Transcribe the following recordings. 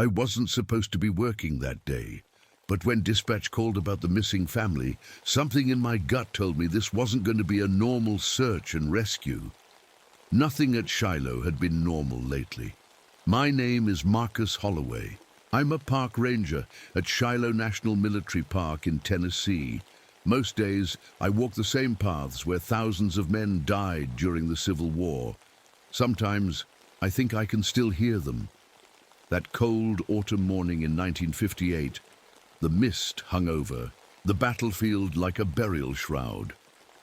I wasn't supposed to be working that day. But when dispatch called about the missing family, something in my gut told me this wasn't going to be a normal search and rescue. Nothing at Shiloh had been normal lately. My name is Marcus Holloway. I'm a park ranger at Shiloh National Military Park in Tennessee. Most days, I walk the same paths where thousands of men died during the Civil War. Sometimes, I think I can still hear them. That cold autumn morning in 1958, the mist hung over, the battlefield like a burial shroud.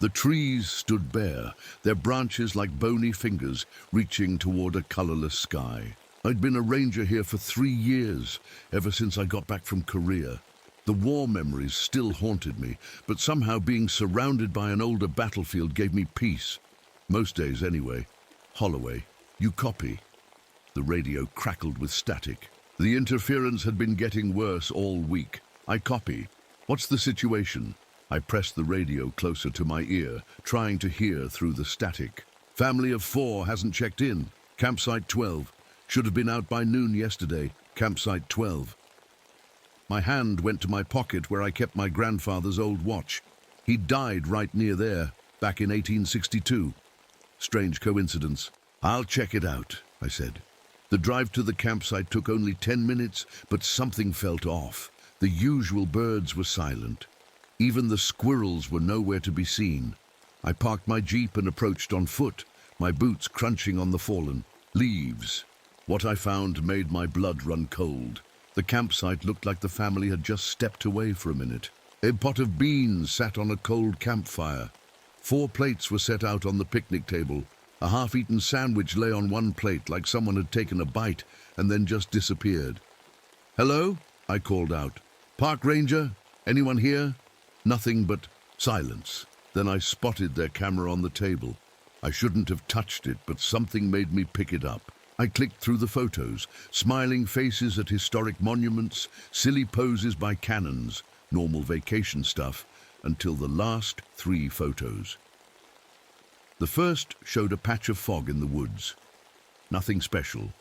The trees stood bare, their branches like bony fingers reaching toward a colorless sky. I'd been a ranger here for 3 years, ever since I got back from Korea. The war memories still haunted me, but somehow being surrounded by an older battlefield gave me peace. Most days anyway. Holloway, you copy? The radio crackled with static. The interference had been getting worse all week. I copy. What's the situation? I pressed the radio closer to my ear, trying to hear through the static. Family of 4 hasn't checked in. Campsite 12. Should have been out by noon yesterday. Campsite 12. My hand went to my pocket where I kept my grandfather's old watch. He died right near there, back in 1862. Strange coincidence. I'll check it out, I said. The drive to the campsite took only 10 minutes, but something felt off. The usual birds were silent. Even the squirrels were nowhere to be seen. I parked my Jeep and approached on foot, my boots crunching on the fallen leaves. What I found made my blood run cold. The campsite looked like the family had just stepped away for a minute. A pot of beans sat on a cold campfire. 4 plates were set out on the picnic table. A half-eaten sandwich lay on one plate like someone had taken a bite and then just disappeared. "Hello?" I called out. "Park ranger? Anyone here?" Nothing but silence. Then I spotted their camera on the table. I shouldn't have touched it, but something made me pick it up. I clicked through the photos, smiling faces at historic monuments, silly poses by cannons, normal vacation stuff, until the last 3 photos. The first showed a patch of fog in the woods. Nothing special.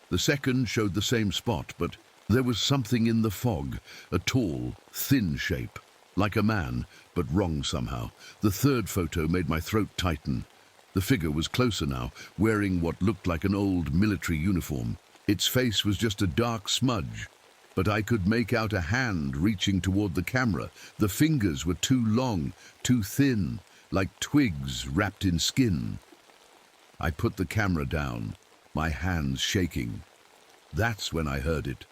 The second showed the same spot, but there was something in the fog, a tall, thin shape, like a man, but wrong somehow. The third photo made my throat tighten. The figure was closer now, wearing what looked like an old military uniform. Its face was just a dark smudge, but I could make out a hand reaching toward the camera. The fingers were too long, too thin, like twigs wrapped in skin. I put the camera down, my hands shaking. That's when I heard it.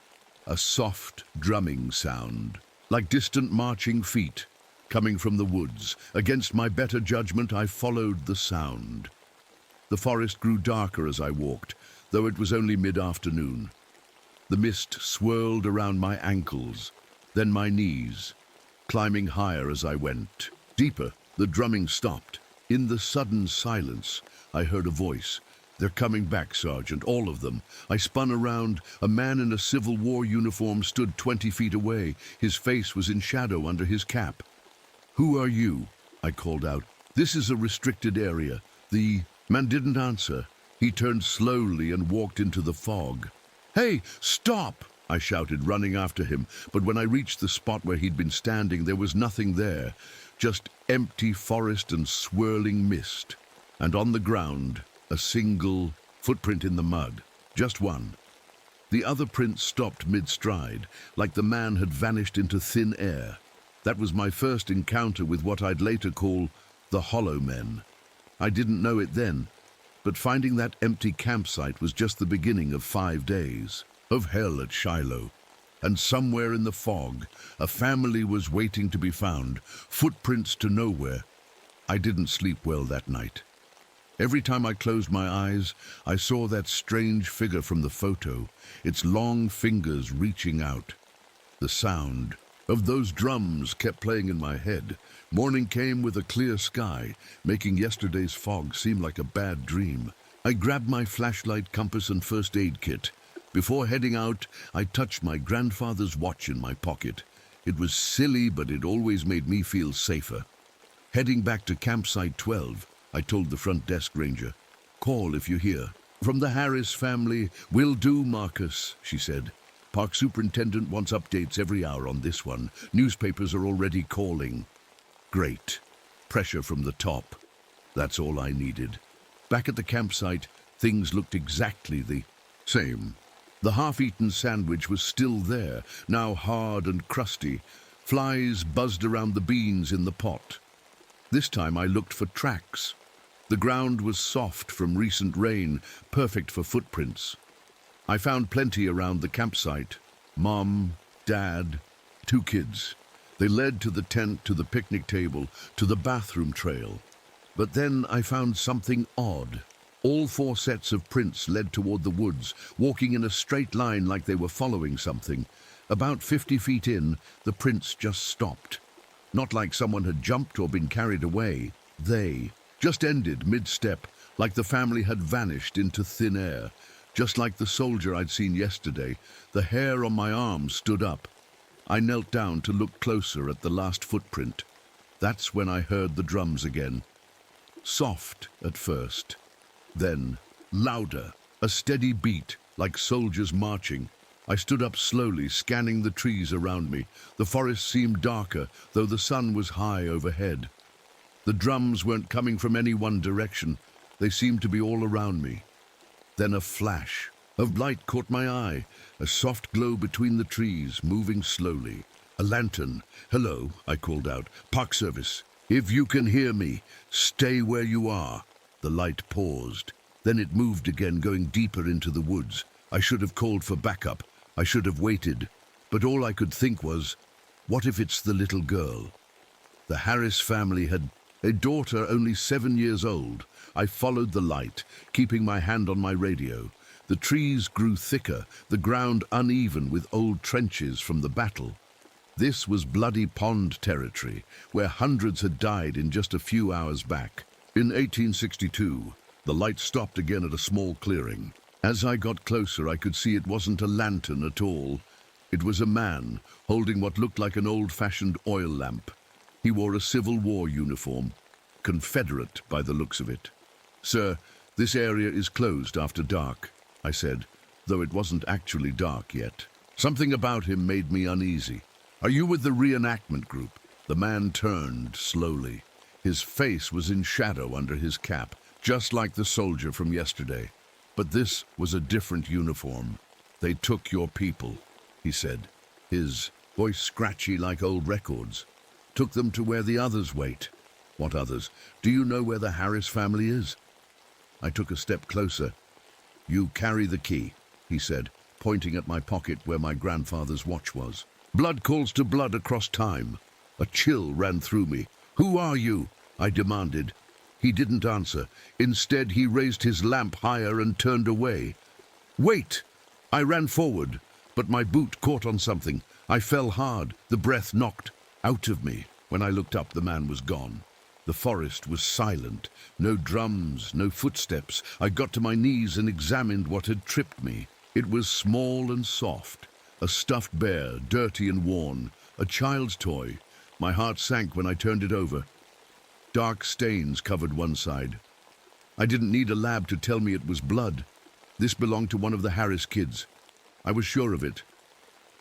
A soft drumming sound, like distant marching feet, coming from the woods. Against my better judgment, I followed the sound. The forest grew darker as I walked, though it was only mid-afternoon. The mist swirled around my ankles, then my knees, climbing higher as I went. Deeper, the drumming stopped. In the sudden silence, I heard a voice. "They're coming back, Sergeant, all of them." I spun around. A man in a Civil War uniform stood 20 feet away. His face was in shadow under his cap. "Who are you?" I called out. "This is a restricted area." The man didn't answer. He turned slowly and walked into the fog. "Hey, stop!" I shouted, running after him. But when I reached the spot where he'd been standing, there was nothing there, just empty forest and swirling mist. And on the ground, a single footprint in the mud. Just one. The other prints stopped mid-stride, like the man had vanished into thin air. That was my first encounter with what I'd later call the Hollow Men. I didn't know it then, but finding that empty campsite was just the beginning of 5 days of hell at Shiloh. And somewhere in the fog, a family was waiting to be found, footprints to nowhere. I didn't sleep well that night. Every time I closed my eyes, I saw that strange figure from the photo, its long fingers reaching out. The sound of those drums kept playing in my head. Morning came with a clear sky, making yesterday's fog seem like a bad dream. I grabbed my flashlight, compass, and first aid kit. Before heading out, I touched my grandfather's watch in my pocket. It was silly, but it always made me feel safer. Heading back to Campsite 12, I told the front desk ranger. "Call if you hear." "From the Harris family." "Will do, Marcus," she said. Park superintendent wants updates every hour on this one. Newspapers are already calling. Great. Pressure from the top. That's all I needed. Back at the campsite, things looked exactly the same. The half-eaten sandwich was still there, now hard and crusty. Flies buzzed around the beans in the pot. This time I looked for tracks. The ground was soft from recent rain, perfect for footprints. I found plenty around the campsite. Mom, Dad, 2 kids. They led to the tent, to the picnic table, to the bathroom trail. But then I found something odd. All 4 sets of prints led toward the woods, walking in a straight line like they were following something. About 50 feet in, the prints just stopped. Not like someone had jumped or been carried away. They just ended mid-step, like the family had vanished into thin air. Just like the soldier I'd seen yesterday, the hair on my arm stood up. I knelt down to look closer at the last footprint. That's when I heard the drums again. Soft at first, then louder, a steady beat, like soldiers marching. I stood up slowly, scanning the trees around me. The forest seemed darker, though the sun was high overhead. The drums weren't coming from any one direction. They seemed to be all around me. Then a flash of light caught my eye, a soft glow between the trees, moving slowly. A lantern. "Hello," I called out. "Park Service. If you can hear me, stay where you are." The light paused. Then it moved again, going deeper into the woods. I should have called for backup. I should have waited. But all I could think was, what if it's the little girl? The Harris family had a daughter only 7 years old. I followed the light, keeping my hand on my radio. The trees grew thicker, the ground uneven with old trenches from the battle. This was Bloody Pond territory, where hundreds had died in just a few hours back. In 1862, the light stopped again at a small clearing. As I got closer, I could see it wasn't a lantern at all. It was a man, holding what looked like an old-fashioned oil lamp. He wore a Civil War uniform, Confederate by the looks of it. "Sir, this area is closed after dark," I said, though it wasn't actually dark yet. Something about him made me uneasy. "Are you with the reenactment group?" The man turned slowly. His face was in shadow under his cap, just like the soldier from yesterday. But this was a different uniform. "They took your people," he said, his voice scratchy like old records. "Took them to where the others wait." "What others? Do you know where the Harris family is?" I took a step closer. "You carry the key," he said, pointing at my pocket where my grandfather's watch was. Blood calls to blood across time. A chill ran through me. "Who are you?" I demanded. He didn't answer. Instead, he raised his lamp higher and turned away. "Wait!" I ran forward, but my boot caught on something. I fell hard. The breath knocked out of me. When I looked up, the man was gone. The forest was silent. No drums, no footsteps. I got to my knees and examined what had tripped me. It was small and soft. A stuffed bear, dirty and worn. A child's toy. My heart sank when I turned it over. Dark stains covered one side. I didn't need a lab to tell me it was blood. This belonged to one of the Harris kids. I was sure of it.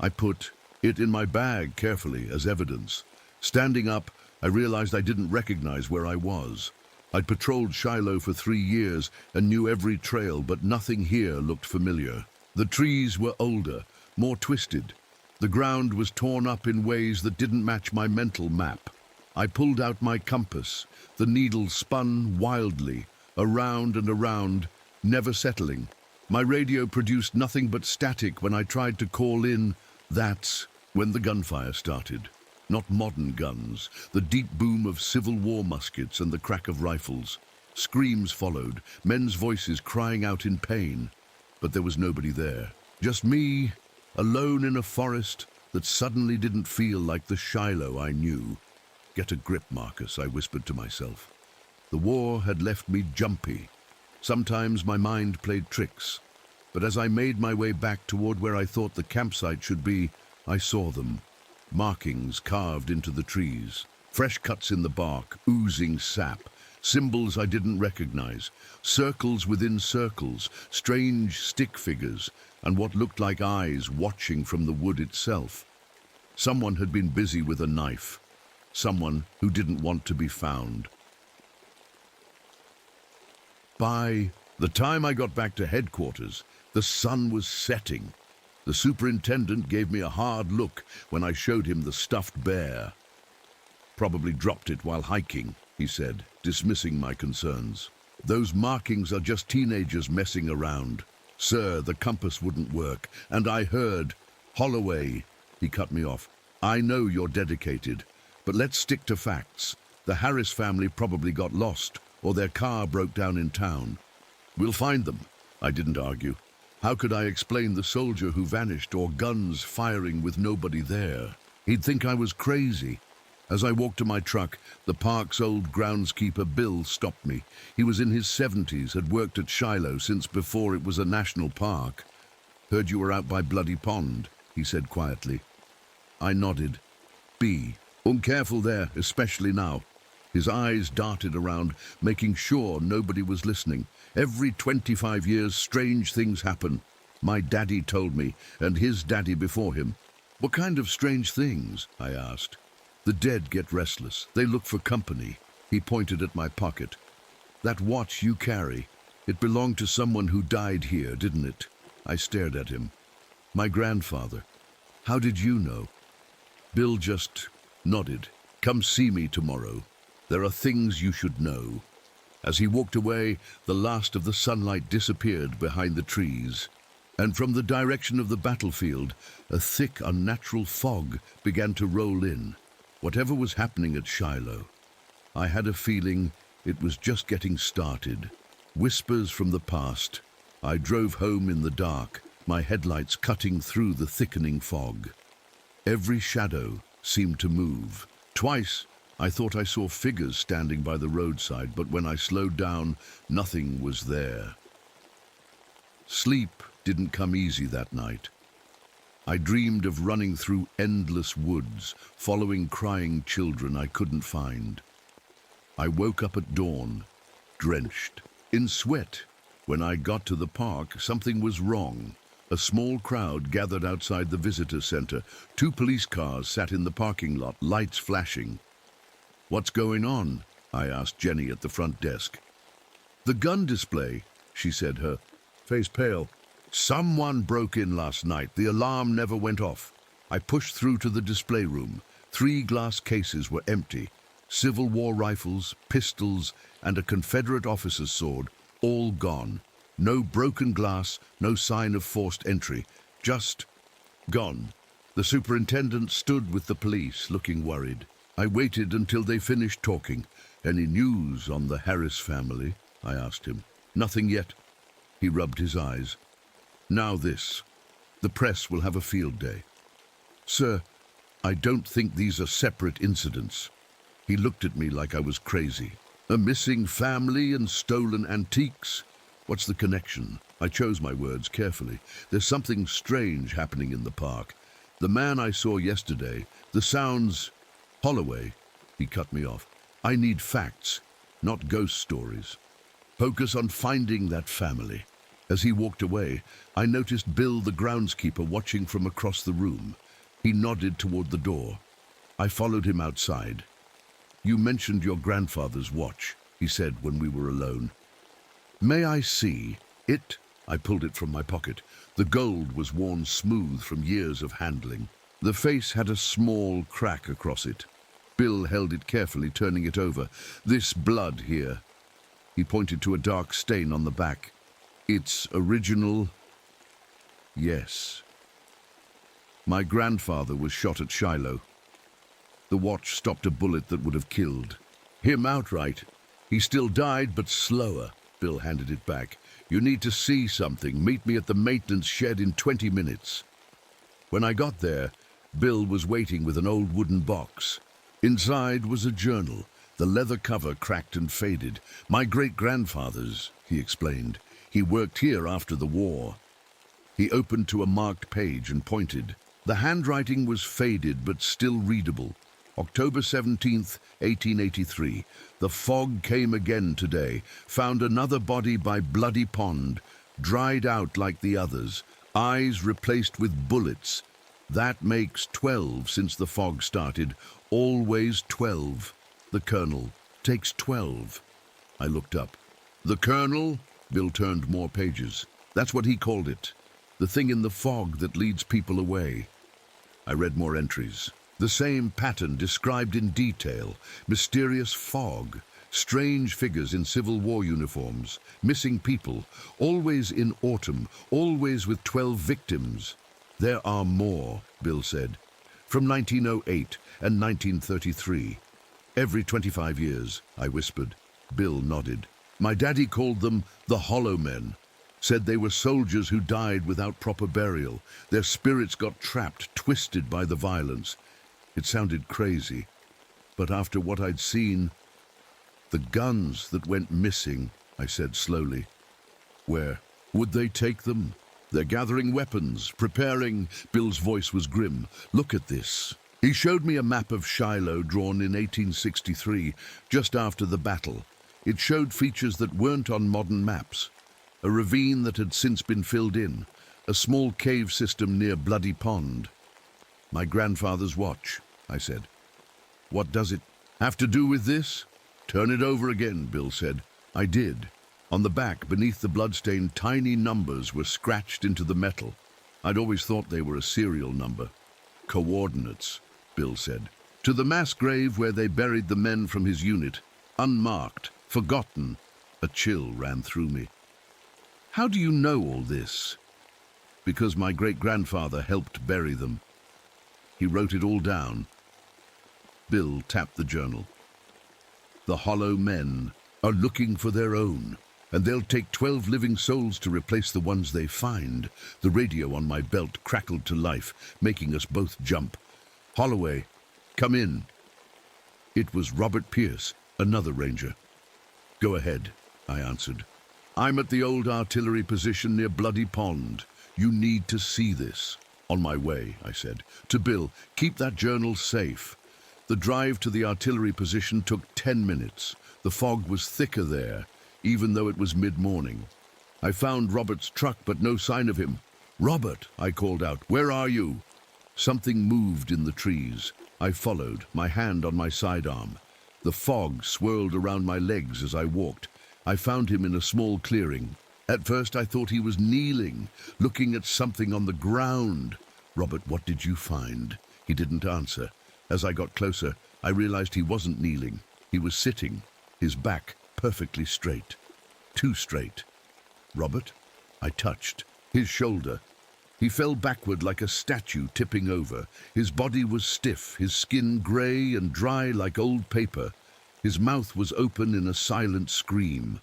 I put it in my bag carefully as evidence. Standing up, I realized I didn't recognize where I was. I'd patrolled Shiloh for 3 years and knew every trail, but nothing here looked familiar. The trees were older, more twisted. The ground was torn up in ways that didn't match my mental map. I pulled out my compass. The needle spun wildly, around and around, never settling. My radio produced nothing but static when I tried to call in. That's when the gunfire started. Not modern guns, the deep boom of Civil War muskets and the crack of rifles. Screams followed, men's voices crying out in pain. But there was nobody there. Just me, alone in a forest that suddenly didn't feel like the Shiloh I knew. "Get a grip, Marcus," I whispered to myself. The war had left me jumpy. Sometimes my mind played tricks. But as I made my way back toward where I thought the campsite should be, I saw them. Markings carved into the trees. Fresh cuts in the bark, oozing sap. Symbols I didn't recognize, circles within circles, strange stick figures, and what looked like eyes watching from the wood itself. Someone had been busy with a knife. Someone who didn't want to be found. By the time I got back to headquarters, the sun was setting. The superintendent gave me a hard look when I showed him the stuffed bear. "Probably dropped it while hiking," he said, dismissing my concerns. "Those markings are just teenagers messing around. Sir, the compass wouldn't work, and I heard—" "Holloway," he cut me off. "I know you're dedicated, but let's stick to facts. The Harris family probably got lost, or their car broke down in town. We'll find them." I didn't argue. How could I explain the soldier who vanished or guns firing with nobody there? He'd think I was crazy. As I walked to my truck, the park's old groundskeeper Bill stopped me. He was in his 70s, had worked at Shiloh since before it was a national park. "Heard you were out by Bloody Pond," he said quietly. I nodded. "Be careful there, especially now." His eyes darted around, making sure nobody was listening. "Every 25 years, strange things happen. My daddy told me, and his daddy before him." "What kind of strange things?" I asked. "The dead get restless. They look for company." He pointed at my pocket. "That watch you carry, it belonged to someone who died here, didn't it?" I stared at him. "My grandfather." "How did you know?" Bill just nodded. "Come see me tomorrow. There are things you should know." As he walked away, the last of the sunlight disappeared behind the trees, and from the direction of the battlefield, a thick, unnatural fog began to roll in. Whatever was happening at Shiloh, I had a feeling it was just getting started. Whispers from the past. I drove home in the dark, my headlights cutting through the thickening fog. Every shadow seemed to move. Twice, I thought I saw figures standing by the roadside, but when I slowed down, nothing was there. Sleep didn't come easy that night. I dreamed of running through endless woods, following crying children I couldn't find. I woke up at dawn, drenched, in sweat. When I got to the park, something was wrong. A small crowd gathered outside the visitor center. 2 police cars sat in the parking lot, lights flashing. "What's going on?" I asked Jenny at the front desk. "The gun display," she said, her face pale. "Someone broke in last night. The alarm never went off." I pushed through to the display room. 3 glass cases were empty. Civil War rifles, pistols, and a Confederate officer's sword, all gone. No broken glass, no sign of forced entry. Just gone. The superintendent stood with the police, looking worried. I waited until they finished talking. "Any news on the Harris family?" I asked him. "Nothing yet." He rubbed his eyes. "Now this. The press will have a field day." "Sir, I don't think these are separate incidents." He looked at me like I was crazy. "A missing family and stolen antiques? What's the connection?" I chose my words carefully. "There's something strange happening in the park. The man I saw yesterday, the sounds—" "Holloway," he cut me off. "I need facts, not ghost stories. Focus on finding that family." As he walked away, I noticed Bill, the groundskeeper, watching from across the room. He nodded toward the door. I followed him outside. "You mentioned your grandfather's watch," he said when we were alone. "May I see it?" I pulled it from my pocket. The gold was worn smooth from years of handling. The face had a small crack across it. Bill held it carefully, turning it over. "This blood here." He pointed to a dark stain on the back. "It's original?" "Yes." "My grandfather was shot at Shiloh. The watch stopped a bullet that would have killed him outright. He still died, but slower." Bill handed it back. "You need to see something. Meet me at the maintenance shed in 20 minutes. When I got there, Bill was waiting with an old wooden box. Inside was a journal, the leather cover cracked and faded. "My great-grandfather's," he explained. "He worked here after the war." He opened to a marked page and pointed. The handwriting was faded but still readable. October 17th, 1883. The fog came again today, found another body by Bloody Pond, dried out like the others, eyes replaced with bullets. That makes 12 since the fog started, always 12. The Colonel takes 12. I looked up. The Colonel? Bill turned more pages. That's what he called it. The thing in the fog that leads people away. I read more entries. The same pattern described in detail. Mysterious fog, strange figures in Civil War uniforms, missing people, always in autumn, always with 12 victims. There are more, Bill said. From 1908 and 1933. Every 25 years, I whispered. Bill nodded. My daddy called them the Hollow Men. Said they were soldiers who died without proper burial. Their spirits got trapped, twisted by the violence. It sounded crazy, but after what I'd seen, the guns that went missing, I said slowly. Where? Would they take them? They're gathering weapons, preparing. Bill's voice was grim. Look at this. He showed me a map of Shiloh drawn in 1863, just after the battle. It showed features that weren't on modern maps. A ravine that had since been filled in, a small cave system near Bloody Pond. My grandfather's watch, I said. What does it have to do with this? Turn it over again, Bill said. I did. On the back, beneath the bloodstain, tiny numbers were scratched into the metal. I'd always thought they were a serial number. Coordinates, Bill said. To the mass grave where they buried the men from his unit, unmarked, forgotten. A chill ran through me. How do you know all this? Because my great-grandfather helped bury them. He wrote it all down. Bill tapped the journal. The Hollow Men are looking for their own, and they'll take 12 living souls to replace the ones they find. The radio on my belt crackled to life, making us both jump. Holloway, come in. It was Robert Pierce, another ranger. Go ahead, I answered. I'm at the old artillery position near Bloody Pond. You need to see this. On my way, I said. To Bill, keep that journal safe. The drive to the artillery position took 10 minutes. The fog was thicker there, even though it was mid-morning. I found Robert's truck, but no sign of him. Robert, I called out, where are you? Something moved in the trees. I followed, my hand on my sidearm. The fog swirled around my legs as I walked. I found him in a small clearing. At first I thought he was kneeling, looking at something on the ground. Robert, what did you find? He didn't answer. As I got closer, I realized he wasn't kneeling. He was sitting, his back perfectly straight. Too straight. Robert? I touched his shoulder. He fell backward like a statue tipping over. His body was stiff, his skin gray and dry like old paper. His mouth was open in a silent scream,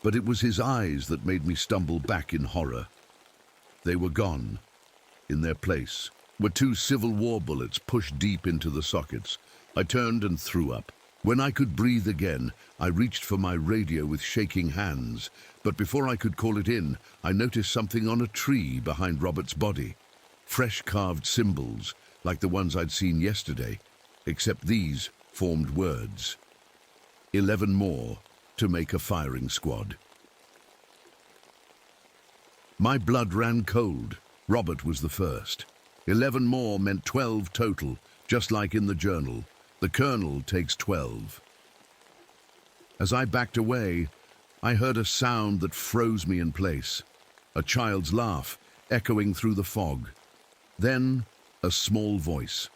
but it was his eyes that made me stumble back in horror. They were gone. In their place were 2 Civil War bullets pushed deep into the sockets. I turned and threw up. When I could breathe again, I reached for my radio with shaking hands, but before I could call it in, I noticed something on a tree behind Robert's body. Fresh carved symbols, like the ones I'd seen yesterday, except these formed words. 11 more to make a firing squad. My blood ran cold. Robert was the first. 11 more meant 12 total, just like in the journal. The Colonel takes 12. As I backed away, I heard a sound that froze me in place. A child's laugh, echoing through the fog. Then, a small voice.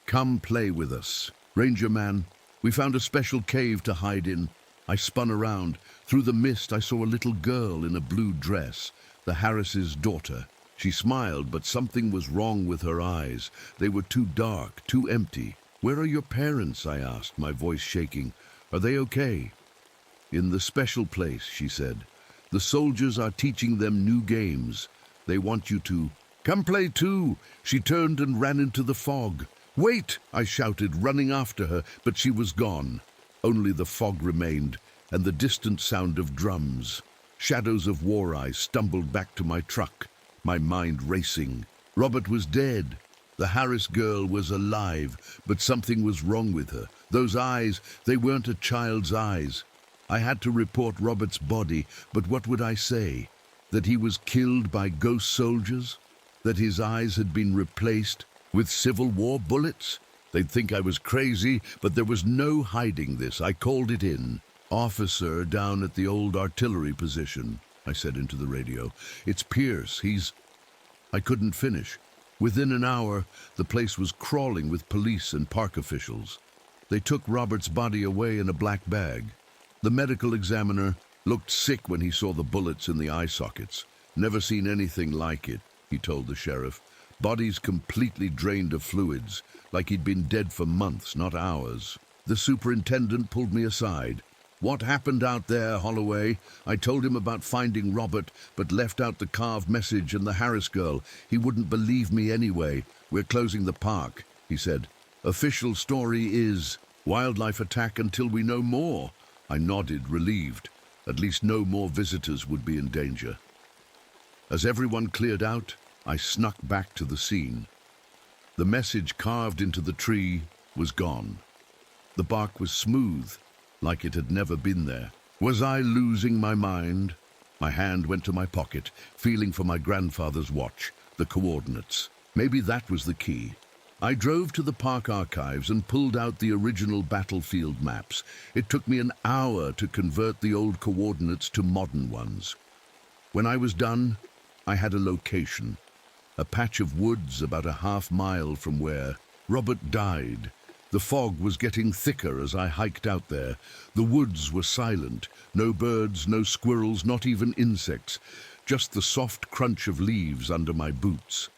Come play with us. Ranger man, we found a special cave to hide in. I spun around. Through the mist, I saw a little girl in a blue dress, the Harris's daughter. She smiled, but something was wrong with her eyes. They were too dark, too empty. Where are your parents? I asked, my voice shaking. Are they okay? In the special place, she said. The soldiers are teaching them new games. They want you to come play too. She turned and ran into the fog. Wait, I shouted, running after her, but she was gone. Only the fog remained, and the distant sound of drums. Shadows of war. I stumbled back to my truck, my mind racing. Robert was dead. The Harris girl was alive, but something was wrong with her. Those eyes, they weren't a child's eyes. I had to report Robert's body, but what would I say? That he was killed by ghost soldiers? That his eyes had been replaced with Civil War bullets? They'd think I was crazy, but there was no hiding this. I called it in. "Officer down at the old artillery position," I said into the radio. "It's Pierce. I couldn't finish. Within an hour, the place was crawling with police and park officials. They took Robert's body away in a black bag. The medical examiner looked sick when he saw the bullets in the eye sockets. Never seen anything like it, he told the sheriff. Bodies completely drained of fluids, like he'd been dead for months, not hours. The superintendent pulled me aside. "What happened out there, Holloway?" I told him about finding Robert, but left out the carved message and the Harris girl. He wouldn't believe me anyway. "We're closing the park," he said. "Official story is wildlife attack until we know more." I nodded, relieved. At least no more visitors would be in danger. As everyone cleared out, I snuck back to the scene. The message carved into the tree was gone. The bark was smooth, like it had never been there. Was I losing my mind? My hand went to my pocket, feeling for my grandfather's watch, the coordinates. Maybe that was the key. I drove to the park archives and pulled out the original battlefield maps. It took me an hour to convert the old coordinates to modern ones. When I was done, I had a location. A patch of woods about a half-mile from where Robert died. The fog was getting thicker as I hiked out there. The woods were silent. No birds, no squirrels, not even insects. Just the soft crunch of leaves under my boots.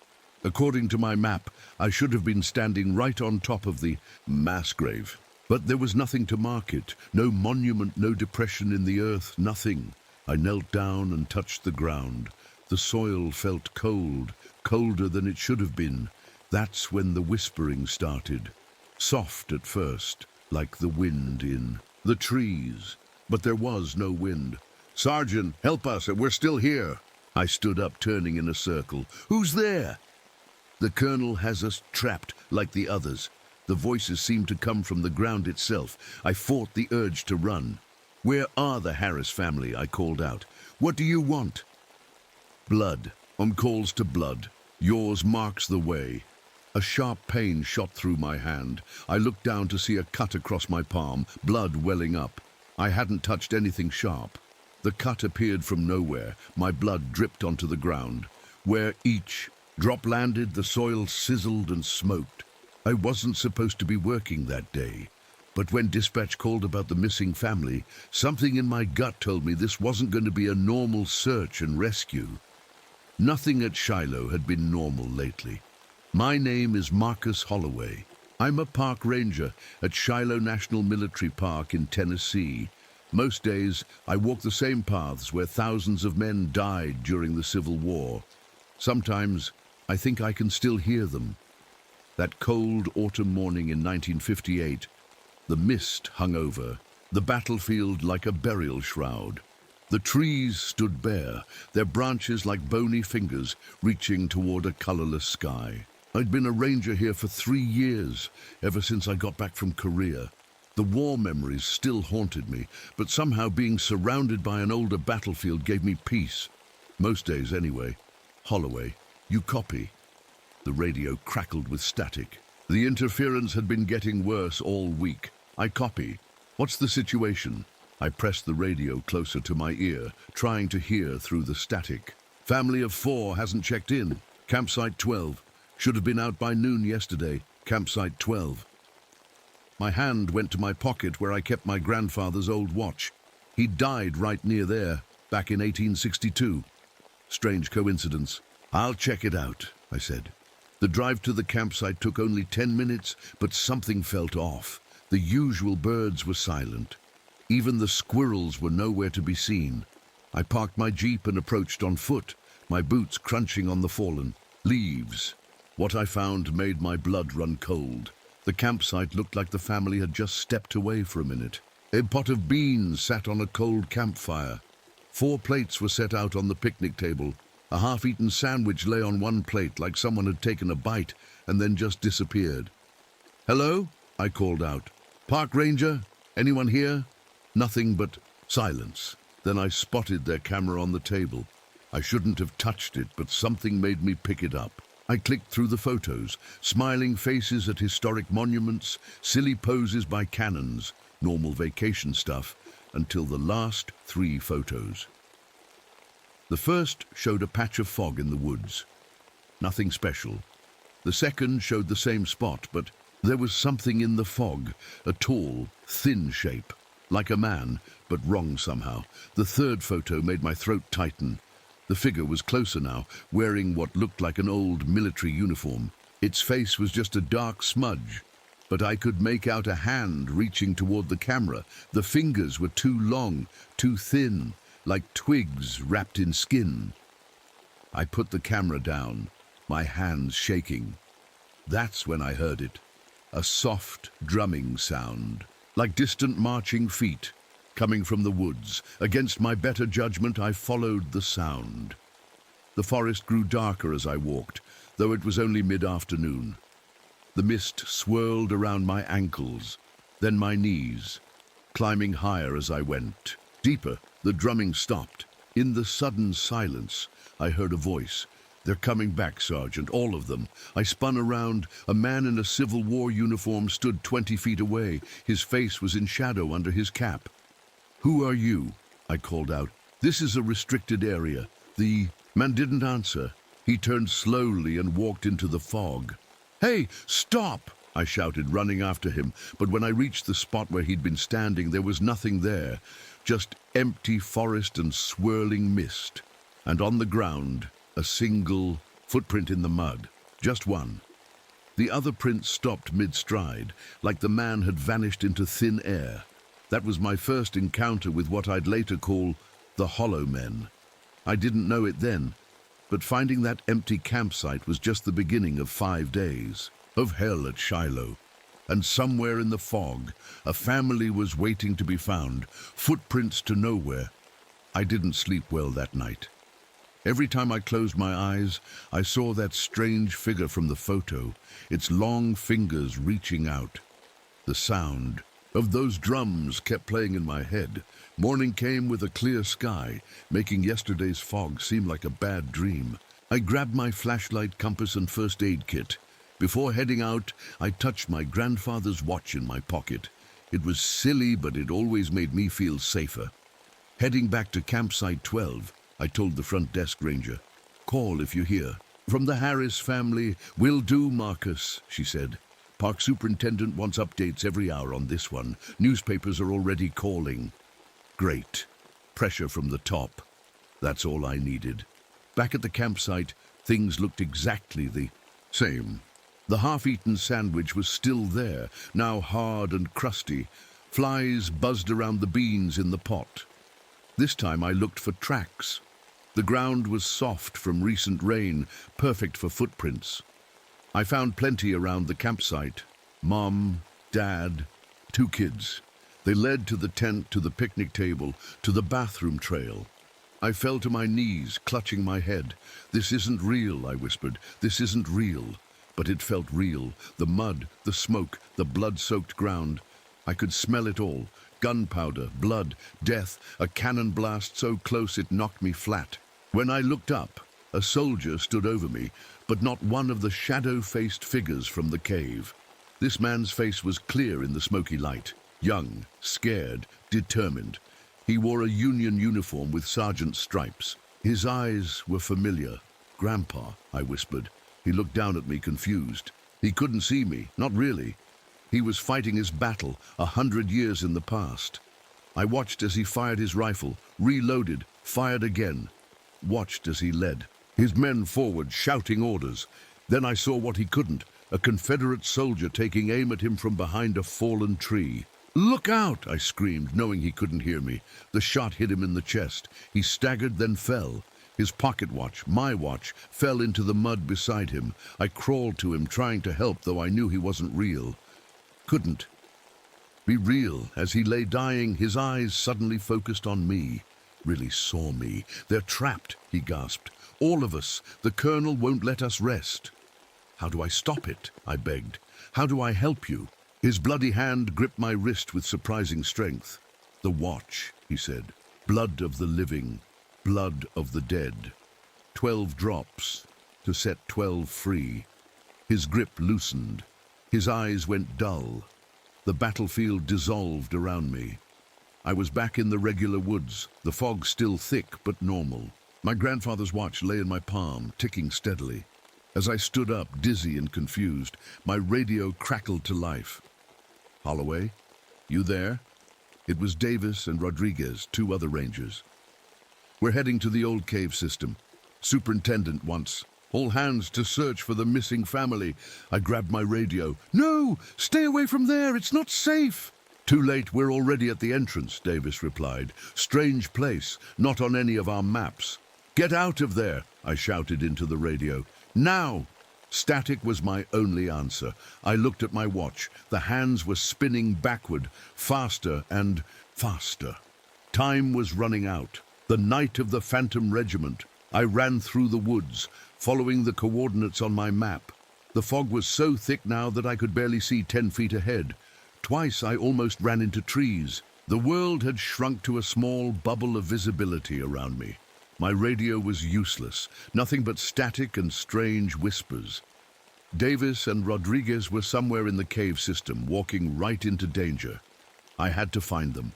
According to my map, I should have been standing right on top of the mass grave. But there was nothing to mark it. No monument, no depression in the earth, nothing. I knelt down and touched the ground. The soil felt cold, colder than it should have been. That's when the whispering started. Soft at first, like the wind in the trees. But there was no wind. "Sergeant, help us, we're still here." I stood up, turning in a circle. "Who's there?" "The colonel has us trapped, like the others." The voices seemed to come from the ground itself. I fought the urge to run. "Where are the Harris family?" I called out. "What do you want?" "Blood. Calls to blood. Yours marks the way." A sharp pain shot through my hand. I looked down to see a cut across my palm, blood welling up. I hadn't touched anything sharp. The cut appeared from nowhere. My blood dripped onto the ground. Where each drop landed, the soil sizzled and smoked. I wasn't supposed to be working that day. But when dispatch called about the missing family, something in my gut told me this wasn't going to be a normal search and rescue. Nothing at Shiloh had been normal lately. My name is Marcus Holloway. I'm a park ranger at Shiloh National Military Park in Tennessee. Most days, I walk the same paths where thousands of men died during the Civil War. Sometimes, I think I can still hear them. That cold autumn morning in 1958, the mist hung over, the battlefield like a burial shroud. The trees stood bare, their branches like bony fingers reaching toward a colorless sky. I'd been a ranger here for 3 years, ever since I got back from Korea. The war memories still haunted me, but somehow being surrounded by an older battlefield gave me peace. Most days, anyway. "Holloway, you copy?" The radio crackled with static. The interference had been getting worse all week. "I copy. What's the situation?" I pressed the radio closer to my ear, trying to hear through the static. "Family of 4 hasn't checked in. Campsite 12. Should have been out by noon yesterday. Campsite 12. My hand went to my pocket where I kept my grandfather's old watch. He died right near there, back in 1862. Strange coincidence. "I'll check it out," I said. The drive to the campsite took only 10 minutes, but something felt off. The usual birds were silent. Even the squirrels were nowhere to be seen. I parked my Jeep and approached on foot, my boots crunching on the fallen leaves. What I found made my blood run cold. The campsite looked like the family had just stepped away for a minute. A pot of beans sat on a cold campfire. 4 plates were set out on the picnic table. A half-eaten sandwich lay on one plate like someone had taken a bite, and then just disappeared. "Hello?" I called out. "Park ranger? Anyone here?" Nothing but silence. Then I spotted their camera on the table. I shouldn't have touched it, but something made me pick it up. I clicked through the photos, smiling faces at historic monuments, silly poses by cannons, normal vacation stuff, until the last 3 photos. The first showed a patch of fog in the woods. Nothing special. The second showed the same spot, but there was something in the fog, a tall, thin shape, like a man, but wrong somehow. The third photo made my throat tighten. The figure was closer now, wearing what looked like an old military uniform. Its face was just a dark smudge, but I could make out a hand reaching toward the camera. The fingers were too long, too thin, like twigs wrapped in skin. I put the camera down, my hands shaking. That's when I heard it. A soft drumming sound, like distant marching feet, coming from the woods. Against my better judgment, I followed the sound. The forest grew darker as I walked, though it was only mid-afternoon. The mist swirled around my ankles, then my knees, climbing higher as I went. Deeper, the drumming stopped. In the sudden silence, I heard a voice. "They're coming back, Sergeant, all of them." I spun around. A man in a Civil War uniform stood 20 feet away. His face was in shadow under his cap. "Who are you?" I called out. "This is a restricted area." The man didn't answer. He turned slowly and walked into the fog. "Hey, stop!" I shouted, running after him. But when I reached the spot where he'd been standing, there was nothing there, just empty forest and swirling mist. And on the ground, a single footprint in the mud, just one. The other print stopped mid-stride, like the man had vanished into thin air. That was my first encounter with what I'd later call the Hollow Men. I didn't know it then, but finding that empty campsite was just the beginning of 5 days of hell at Shiloh. And somewhere in the fog, a family was waiting to be found, footprints to nowhere. I didn't sleep well that night. Every time I closed my eyes, I saw that strange figure from the photo, its long fingers reaching out. The sound of those drums kept playing in my head. Morning came with a clear sky, making yesterday's fog seem like a bad dream. I grabbed my flashlight, compass, and first aid kit. Before heading out, I touched my grandfather's watch in my pocket. It was silly, but it always made me feel safer. Heading back to campsite 12, I told the front desk ranger. "Call if you hear." "From the Harris family, will do, Marcus," she said. "Park superintendent wants updates every hour on this one. Newspapers are already calling." Great. Pressure from the top. That's all I needed. Back at the campsite, things looked exactly the same. The half-eaten sandwich was still there, now hard and crusty. Flies buzzed around the beans in the pot. This time I looked for tracks. The ground was soft from recent rain, perfect for footprints. I found plenty around the campsite. Mom, Dad, 2 kids. They led to the tent, to the picnic table, to the bathroom trail. I fell to my knees, clutching my head. "This isn't real," I whispered. "This isn't real." But it felt real. The mud, the smoke, the blood-soaked ground. I could smell it all. Gunpowder, blood, death, a cannon blast so close it knocked me flat. When I looked up, a soldier stood over me, but not one of the shadow-faced figures from the cave. This man's face was clear in the smoky light. Young, scared, determined. He wore a Union uniform with sergeant's stripes. His eyes were familiar. "Grandpa," I whispered. He looked down at me, confused. He couldn't see me, not really. He was fighting his battle 100 years in the past. I watched as he fired his rifle, reloaded, fired again. Watched as he led his men forward, shouting orders. Then I saw what he couldn't, a Confederate soldier taking aim at him from behind a fallen tree. "Look out!" I screamed, knowing he couldn't hear me. The shot hit him in the chest. He staggered, then fell. His pocket watch, my watch, fell into the mud beside him. I crawled to him, trying to help, though I knew he wasn't real. Couldn't be real. As he lay dying, his eyes suddenly focused on me. Really saw me. "They're trapped," he gasped. "All of us. The colonel won't let us rest." How do I stop it? I begged. How do I help you? His bloody hand gripped my wrist with surprising strength. The watch, he said. Blood of the living, blood of the dead. 12 drops to set 12 free. His grip loosened. His eyes went dull. The battlefield dissolved around me. I was back in the regular woods, the fog still thick but normal. My grandfather's watch lay in my palm, ticking steadily. As I stood up, dizzy and confused, my radio crackled to life. Holloway, you there? It was Davis and Rodriguez, 2 other rangers. We're heading to the old cave system. Superintendent wants all hands to search for the missing family. I grabbed my radio. No! Stay away from there! It's not safe! Too late, we're already at the entrance, Davis replied. Strange place, not on any of our maps. Get out of there, I shouted into the radio. Now! Static was my only answer. I looked at my watch. The hands were spinning backward, faster and faster. Time was running out. The night of the Phantom Regiment. I ran through the woods, following the coordinates on my map. The fog was so thick now that I could barely see 10 feet ahead. Twice I almost ran into trees. The world had shrunk to a small bubble of visibility around me. My radio was useless, nothing but static and strange whispers. Davis and Rodriguez were somewhere in the cave system, walking right into danger. I had to find them.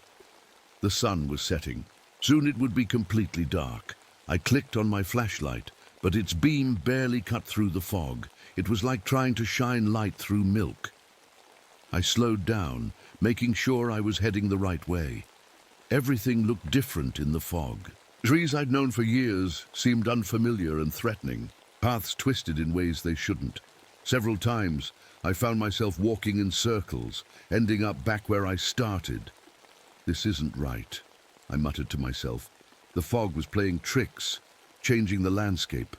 The sun was setting. Soon it would be completely dark. I clicked on my flashlight, but its beam barely cut through the fog. It was like trying to shine light through milk. I slowed down, making sure I was heading the right way. Everything looked different in the fog. Trees I'd known for years seemed unfamiliar and threatening. Paths twisted in ways they shouldn't. Several times, I found myself walking in circles, ending up back where I started. This isn't right, I muttered to myself. The fog was playing tricks, changing the landscape.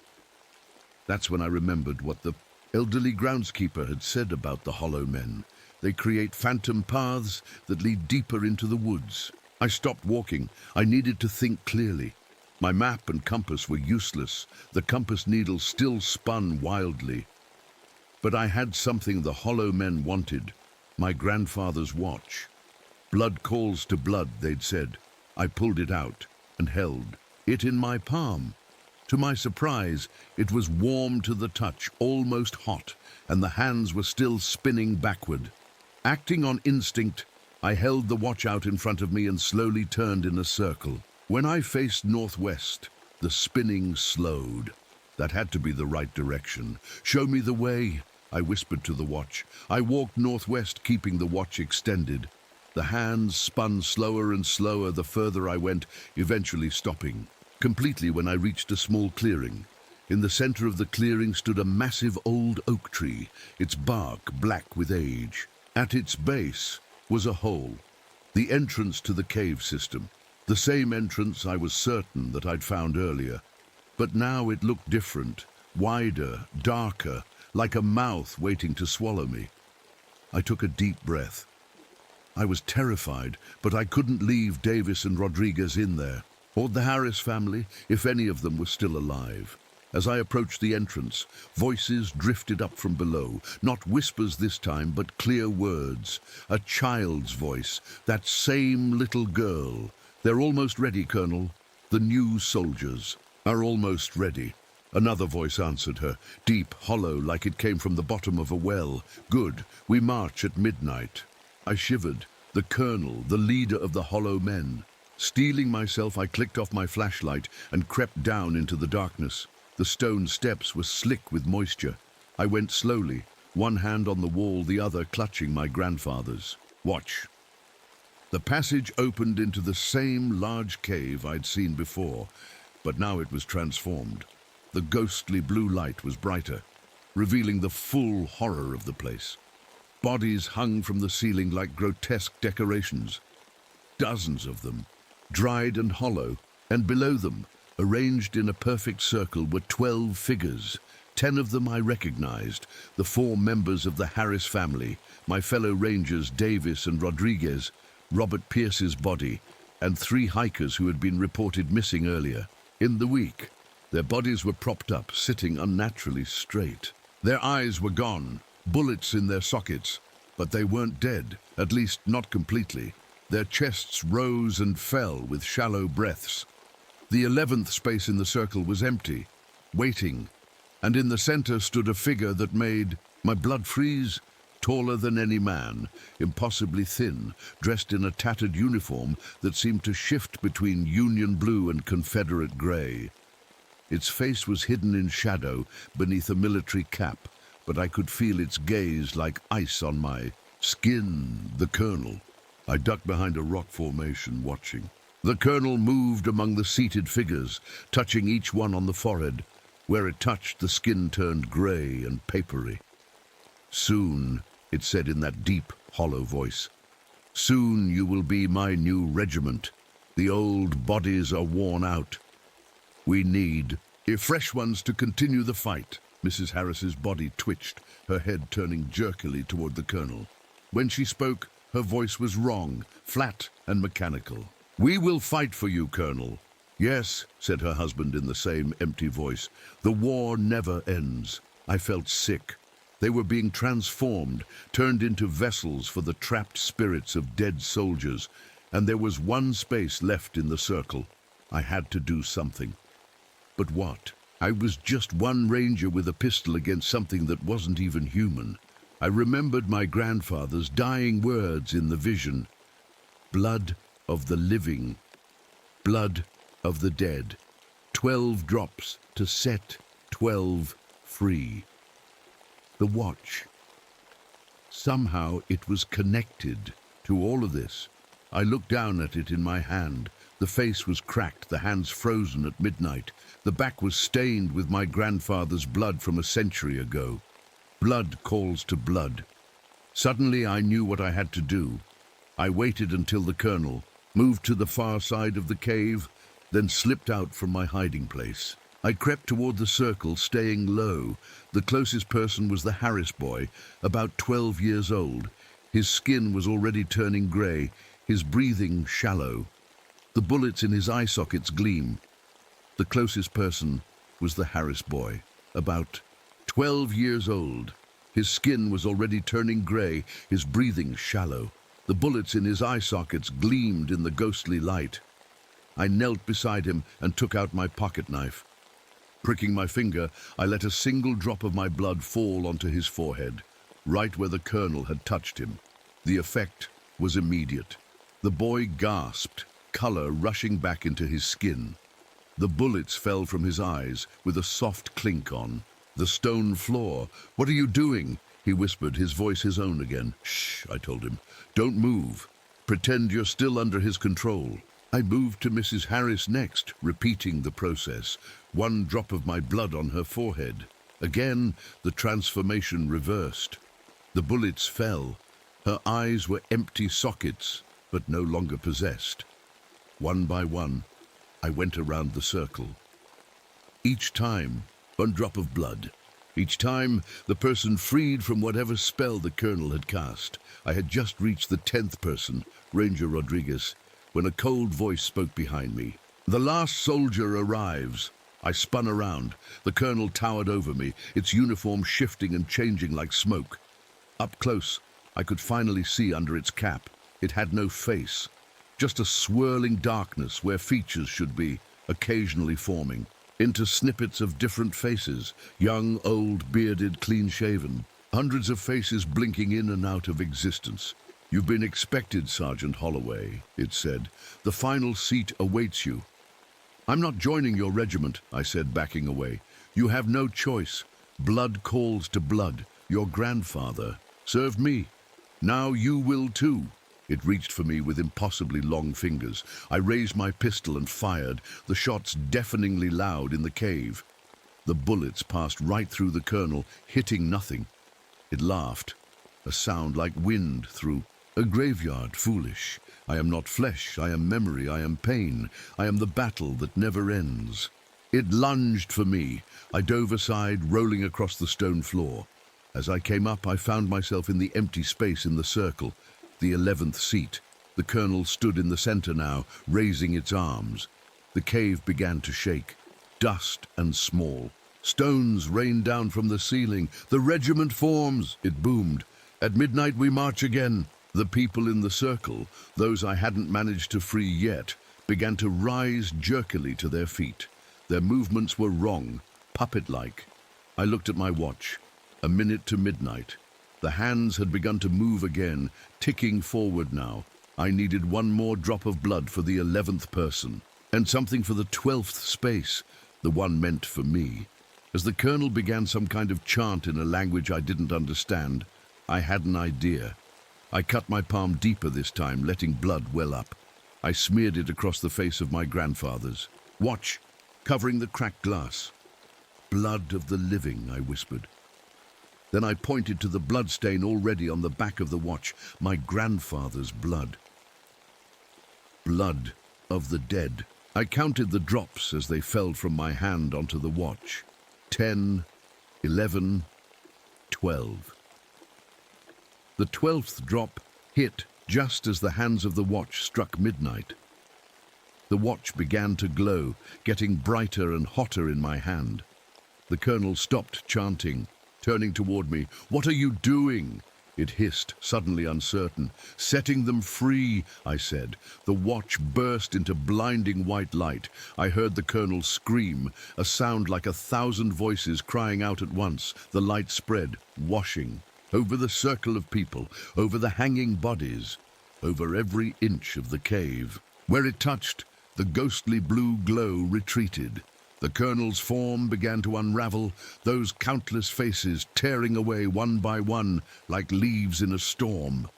That's when I remembered what the elderly groundskeeper had said about the Hollow Men. They create phantom paths that lead deeper into the woods. I stopped walking. I needed to think clearly. My map and compass were useless. The compass needle still spun wildly. But I had something the Hollow Men wanted, my grandfather's watch. Blood calls to blood, they'd said. I pulled it out and held it in my palm. To my surprise, it was warm to the touch, almost hot, and the hands were still spinning backward. Acting on instinct, I held the watch out in front of me and slowly turned in a circle. When I faced northwest, the spinning slowed. That had to be the right direction. Show me the way, I whispered to the watch. I walked northwest, keeping the watch extended. The hands spun slower and slower the further I went, eventually stopping. Completely when I reached a small clearing. In the center of the clearing stood a massive old oak tree, its bark black with age. At its base was a hole, the entrance to the cave system. The same entrance I was certain that I'd found earlier. But now it looked different, wider, darker, like a mouth waiting to swallow me. I took a deep breath. I was terrified, but I couldn't leave Davis and Rodriguez in there, or the Harris family, if any of them were still alive. As I approached the entrance, voices drifted up from below, not whispers this time, but clear words. A child's voice, that same little girl. They're almost ready, Colonel. The new soldiers are almost ready. Another voice answered her, deep, hollow, like it came from the bottom of a well. Good, we march at midnight. I shivered. The Colonel, the leader of the Hollow Men. Steeling myself, I clicked off my flashlight and crept down into the darkness. The stone steps were slick with moisture. I went slowly, one hand on the wall, the other clutching my grandfather's. Watch. The passage opened into the same large cave I'd seen before, but now it was transformed. The ghostly blue light was brighter, revealing the full horror of the place. Bodies hung from the ceiling like grotesque decorations. Dozens of them, dried and hollow, and below them, arranged in a perfect circle, were 12 figures. 10 of them I recognized, the 4 members of the Harris family, my fellow rangers Davis and Rodriguez, Robert Pierce's body, and 3 hikers who had been reported missing earlier. In the week, their bodies were propped up, sitting unnaturally straight. Their eyes were gone, bullets in their sockets, but they weren't dead, at least not completely. Their chests rose and fell with shallow breaths. The 11th space in the circle was empty, waiting, and in the center stood a figure that made my blood freeze. Taller than any man, impossibly thin, dressed in a tattered uniform that seemed to shift between Union blue and Confederate gray. Its face was hidden in shadow beneath a military cap, but I could feel its gaze like ice on my skin. The colonel. I ducked behind a rock formation, watching. The colonel moved among the seated figures, touching each one on the forehead. Where it touched, the skin turned gray and papery. "Soon," it said in that deep, hollow voice, "soon you will be my new regiment. The old bodies are worn out. We need fresh ones to continue the fight." Mrs. Harris's body twitched, her head turning jerkily toward the colonel. When she spoke, her voice was wrong, flat and mechanical. "We will fight for you, Colonel." "Yes," said her husband in the same empty voice. "The war never ends." I felt sick. They were being transformed, turned into vessels for the trapped spirits of dead soldiers, and there was one space left in the circle. I had to do something. But what? I was just one ranger with a pistol against something that wasn't even human. I remembered my grandfather's dying words in the vision. Blood of the living, blood of the dead. 12 drops to set 12 free. The watch. Somehow it was connected to all of this. I looked down at it in my hand. The face was cracked, the hands frozen at midnight. The back was stained with my grandfather's blood from a century ago. Blood calls to blood. Suddenly I knew what I had to do. I waited until the colonel moved to the far side of the cave, then slipped out from my hiding place. I crept toward the circle, staying low. The closest person was the Harris boy, about 12 years old. His skin was already turning gray, his breathing shallow. The bullets in his eye sockets gleamed. The closest person was the Harris boy, about 12 years old. His skin was already turning gray, his breathing shallow. The bullets in his eye sockets gleamed in the ghostly light. I knelt beside him and took out my pocket knife. Pricking my finger, I let a single drop of my blood fall onto his forehead, right where the colonel had touched him. The effect was immediate. The boy gasped, color rushing back into his skin. The bullets fell from his eyes with a soft clink on the stone floor. "What are you doing?" he whispered, his voice his own again. "Shh," I told him. "Don't move. Pretend you're still under his control." I moved to Mrs. Harris next, repeating the process. One drop of my blood on her forehead. Again, the transformation reversed. The bullets fell. Her eyes were empty sockets, but no longer possessed. One by one, I went around the circle. Each time, one drop of blood. Each time, the person freed from whatever spell the colonel had cast. I had just reached the 10th person, Ranger Rodriguez, when a cold voice spoke behind me. "The last soldier arrives." I spun around. The colonel towered over me, its uniform shifting and changing like smoke. Up close, I could finally see under its cap. It had no face, just a swirling darkness where features should be, occasionally forming into snippets of different faces, young, old, bearded, clean-shaven. Hundreds of faces blinking in and out of existence. "You've been expected, Sergeant Holloway," it said. "The final seat awaits you." "I'm not joining your regiment," I said, backing away. "You have no choice. Blood calls to blood. Your grandfather served me. Now you will too." It reached for me with impossibly long fingers. I raised my pistol and fired, the shots deafeningly loud in the cave. The bullets passed right through the colonel, hitting nothing. It laughed, a sound like wind through a graveyard. "Foolish. I am not flesh, I am memory, I am pain. I am the battle that never ends." It lunged for me. I dove aside, rolling across the stone floor. As I came up, I found myself in the empty space in the circle, the 11th seat. The colonel stood in the center now, raising its arms. The cave began to shake. Dust and small, Stones rained down from the ceiling. "The regiment forms!" it boomed. "At midnight we march again." The people in the circle, those I hadn't managed to free yet, began to rise jerkily to their feet. Their movements were wrong, puppet-like. I looked at my watch. A minute to midnight. The hands had begun to move again, ticking forward now. I needed one more drop of blood for the 11th person, and something for the 12th space, the one meant for me. As the colonel began some kind of chant in a language I didn't understand, I had an idea. I cut my palm deeper this time, letting blood well up. I smeared it across the face of my grandfather's watch, covering the cracked glass. "Blood of the living," I whispered. Then I pointed to the blood stain already on the back of the watch, my grandfather's blood. Blood of the dead. I counted the drops as they fell from my hand onto the watch. 10, 11, 12. The 12th drop hit just as the hands of the watch struck midnight. The watch began to glow, getting brighter and hotter in my hand. The colonel stopped chanting, turning toward me. "What are you doing?" it hissed, suddenly uncertain. "Setting them free," I said. The watch burst into blinding white light. I heard the colonel scream, a sound like 1,000 voices crying out at once. The light spread, washing, over the circle of people, over the hanging bodies, over every inch of the cave. Where it touched, the ghostly blue glow retreated. The colonel's form began to unravel, those countless faces tearing away one by one like leaves in a storm.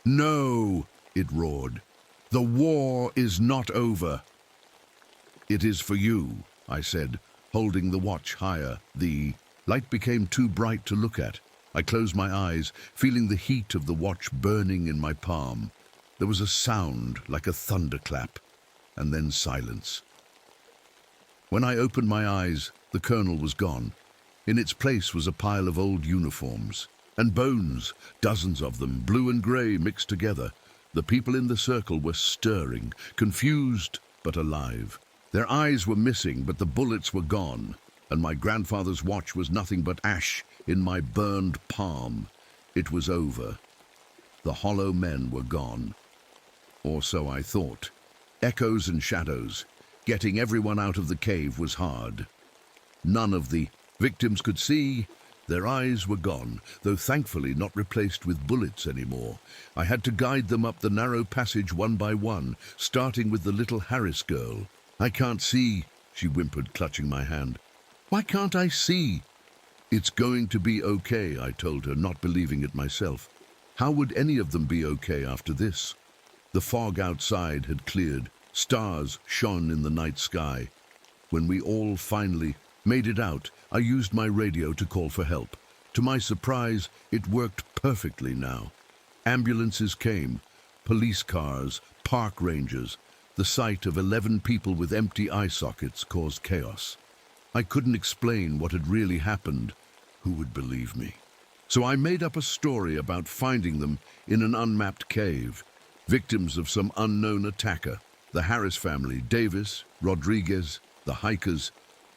"No!" it roared. "The war is not over." "It is for you," I said, holding the watch higher. The light became too bright to look at. I closed my eyes, feeling the heat of the watch burning in my palm. There was a sound like a thunderclap, and then silence. When I opened my eyes, the colonel was gone. In its place was a pile of old uniforms and bones, dozens of them, blue and grey mixed together. The people in the circle were stirring, confused but alive. Their eyes were missing, but the bullets were gone, and my grandfather's watch was nothing but ash in my burned palm. It was over. The hollow men were gone. Or so I thought. Echoes and shadows. Getting everyone out of the cave was hard. None of the victims could see. Their eyes were gone, though thankfully not replaced with bullets anymore. I had to guide them up the narrow passage one by one, starting with the little Harris girl. "I can't see," she whimpered, clutching my hand. "Why can't I see?" "It's going to be okay," I told her, not believing it myself. How would any of them be okay after this? The fog outside had cleared. Stars shone in the night sky. When we all finally made it out, I used my radio to call for help. To my surprise, it worked perfectly now. Ambulances came, police cars, park rangers. The sight of 11 people with empty eye sockets caused chaos. I couldn't explain what had really happened. Who would believe me? So I made up a story about finding them in an unmapped cave, victims of some unknown attacker. The Harris family, Davis, Rodriguez, the hikers,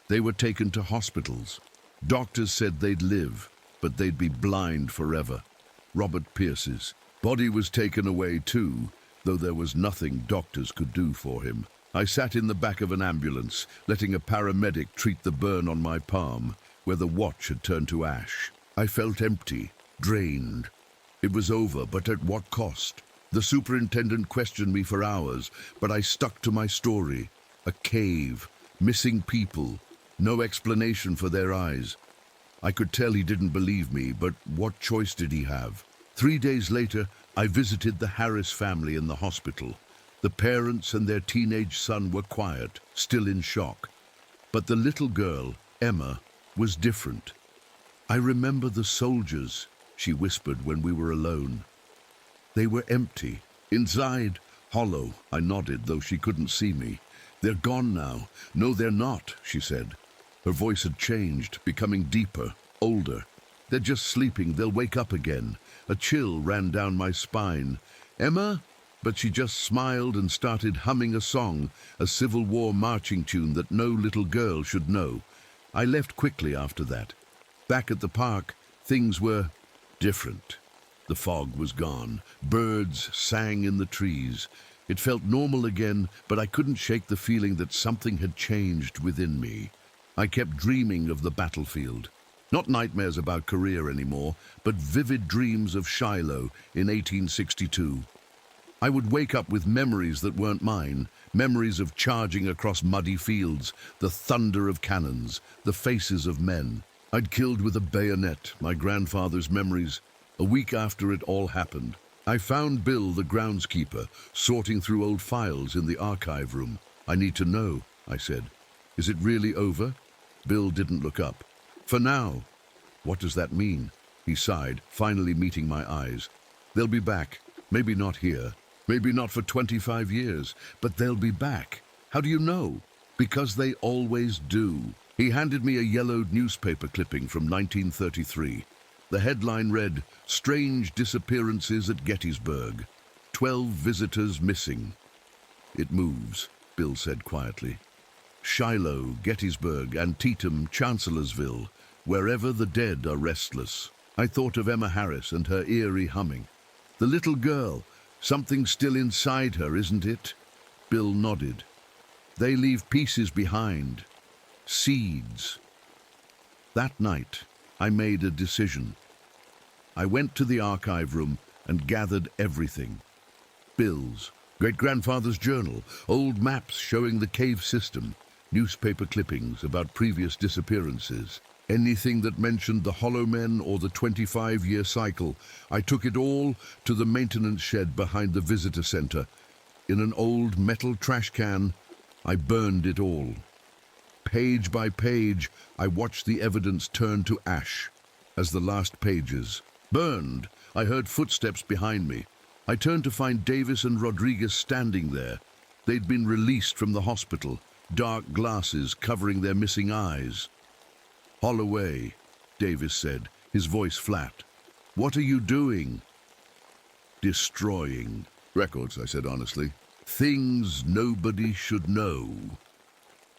they were taken to hospitals. Doctors said they'd live, but they'd be blind forever. Robert Pierce's body was taken away too, though there was nothing doctors could do for him. I sat in the back of an ambulance, letting a paramedic treat the burn on my palm, where the watch had turned to ash. I felt empty, drained. It was over, but at what cost? The superintendent questioned me for hours, but I stuck to my story. A cave, missing people, no explanation for their eyes. I could tell he didn't believe me, but what choice did he have? 3 days later, I visited the Harris family in the hospital. The parents and their teenage son were quiet, still in shock. But the little girl, Emma, was different. "I remember the soldiers," she whispered when we were alone. "They were empty. Inside, hollow." I nodded, though she couldn't see me. "They're gone now." "No, they're not," she said. Her voice had changed, becoming deeper, older. "They're just sleeping. They'll wake up again." A chill ran down my spine. "Emma?" But she just smiled and started humming a song, a Civil War marching tune that no little girl should know. I left quickly after that. Back at the park, things were different. The fog was gone. Birds sang in the trees. It felt normal again, but I couldn't shake the feeling that something had changed within me. I kept dreaming of the battlefield. Not nightmares about Korea anymore, but vivid dreams of Shiloh in 1862. I would wake up with memories that weren't mine, memories of charging across muddy fields, the thunder of cannons, the faces of men I'd killed with a bayonet, my grandfather's memories. A week after it all happened, I found Bill, the groundskeeper, sorting through old files in the archive room. "I need to know," I said. "Is it really over?" Bill didn't look up. "For now." "What does that mean?" He sighed, finally meeting my eyes. "They'll be back. Maybe not here. Maybe not for 25 years. But they'll be back. How do you know?" "Because they always do." He handed me a yellowed newspaper clipping from 1933. The headline read, "Strange Disappearances at Gettysburg. 12 visitors missing." "It moves," Bill said quietly. "Shiloh, Gettysburg, Antietam, Chancellorsville. Wherever the dead are restless." I thought of Emma Harris and her eerie humming. "The little girl, something still inside her, isn't it?" Bill nodded. "They leave pieces behind. Seeds." That night, I made a decision. I went to the archive room and gathered everything. Bill's great-grandfather's journal, old maps showing the cave system, newspaper clippings about previous disappearances. Anything that mentioned the Hollow Men or the 25-year cycle, I took it all to the maintenance shed behind the visitor center. In an old metal trash can, I burned it all. Page by page, I watched the evidence turn to ash. As the last pages burned, I heard footsteps behind me. I turned to find Davis and Rodriguez standing there. They'd been released from the hospital, dark glasses covering their missing eyes. "Holloway," Davis said, his voice flat. "What are you doing?" "Destroying records," I said honestly. "Things nobody should know."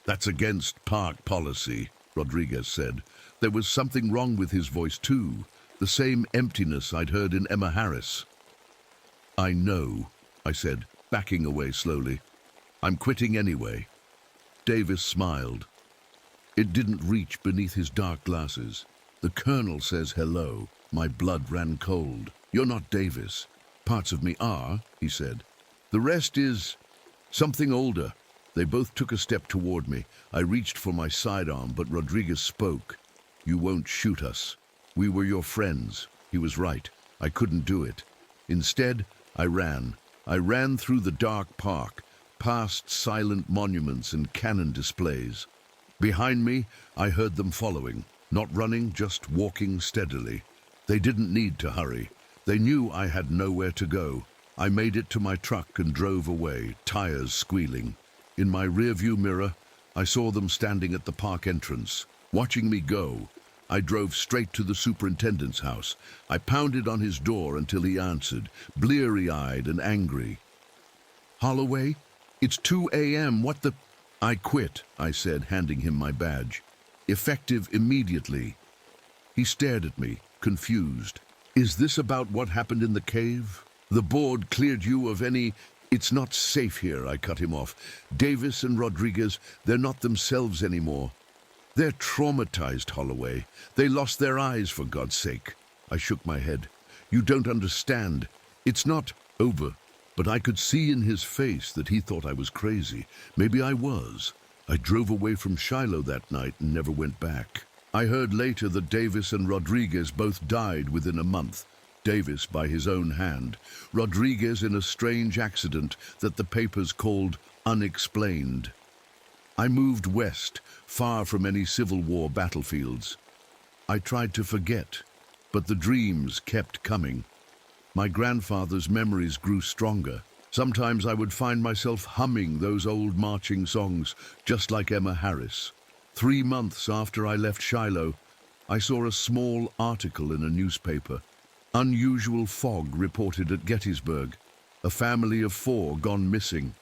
"That's against park policy," Rodriguez said. There was something wrong with his voice too, the same emptiness I'd heard in Emma Harris. "I know," I said, backing away slowly. "I'm quitting anyway." Davis smiled. It didn't reach beneath his dark glasses. "The Colonel says hello." My blood ran cold. "You're not Davis." "Parts of me are," he said. "The rest is something older." They both took a step toward me. I reached for my sidearm, but Rodriguez spoke. "You won't shoot us. We were your friends." He was right. I couldn't do it. Instead, I ran. I ran through the dark park, past silent monuments and cannon displays. Behind me, I heard them following, not running, just walking steadily. They didn't need to hurry. They knew I had nowhere to go. I made it to my truck and drove away, tires squealing. In my rearview mirror, I saw them standing at the park entrance, watching me go. I drove straight to the superintendent's house. I pounded on his door until he answered, bleary-eyed and angry. "Holloway, it's 2 a.m. What the—" "I quit," I said, handing him my badge. "Effective immediately." He stared at me, confused. "Is this about what happened in the cave? The board cleared you of any—" "It's not safe here," I cut him off. "Davis and Rodriguez, they're not themselves anymore. They're traumatized, Holloway. They lost their eyes, for God's sake." I shook my head. "You don't understand. It's not over." But I could see in his face that he thought I was crazy. Maybe I was. I drove away from Shiloh that night and never went back. I heard later that Davis and Rodriguez both died within a month. Davis by his own hand. Rodriguez in a strange accident that the papers called unexplained. I moved west, far from any Civil War battlefields. I tried to forget, but the dreams kept coming. My grandfather's memories grew stronger. Sometimes I would find myself humming those old marching songs, just like Emma Harris. 3 months after I left Shiloh, I saw a small article in a newspaper. Unusual fog reported at Gettysburg. A family of 4 gone missing.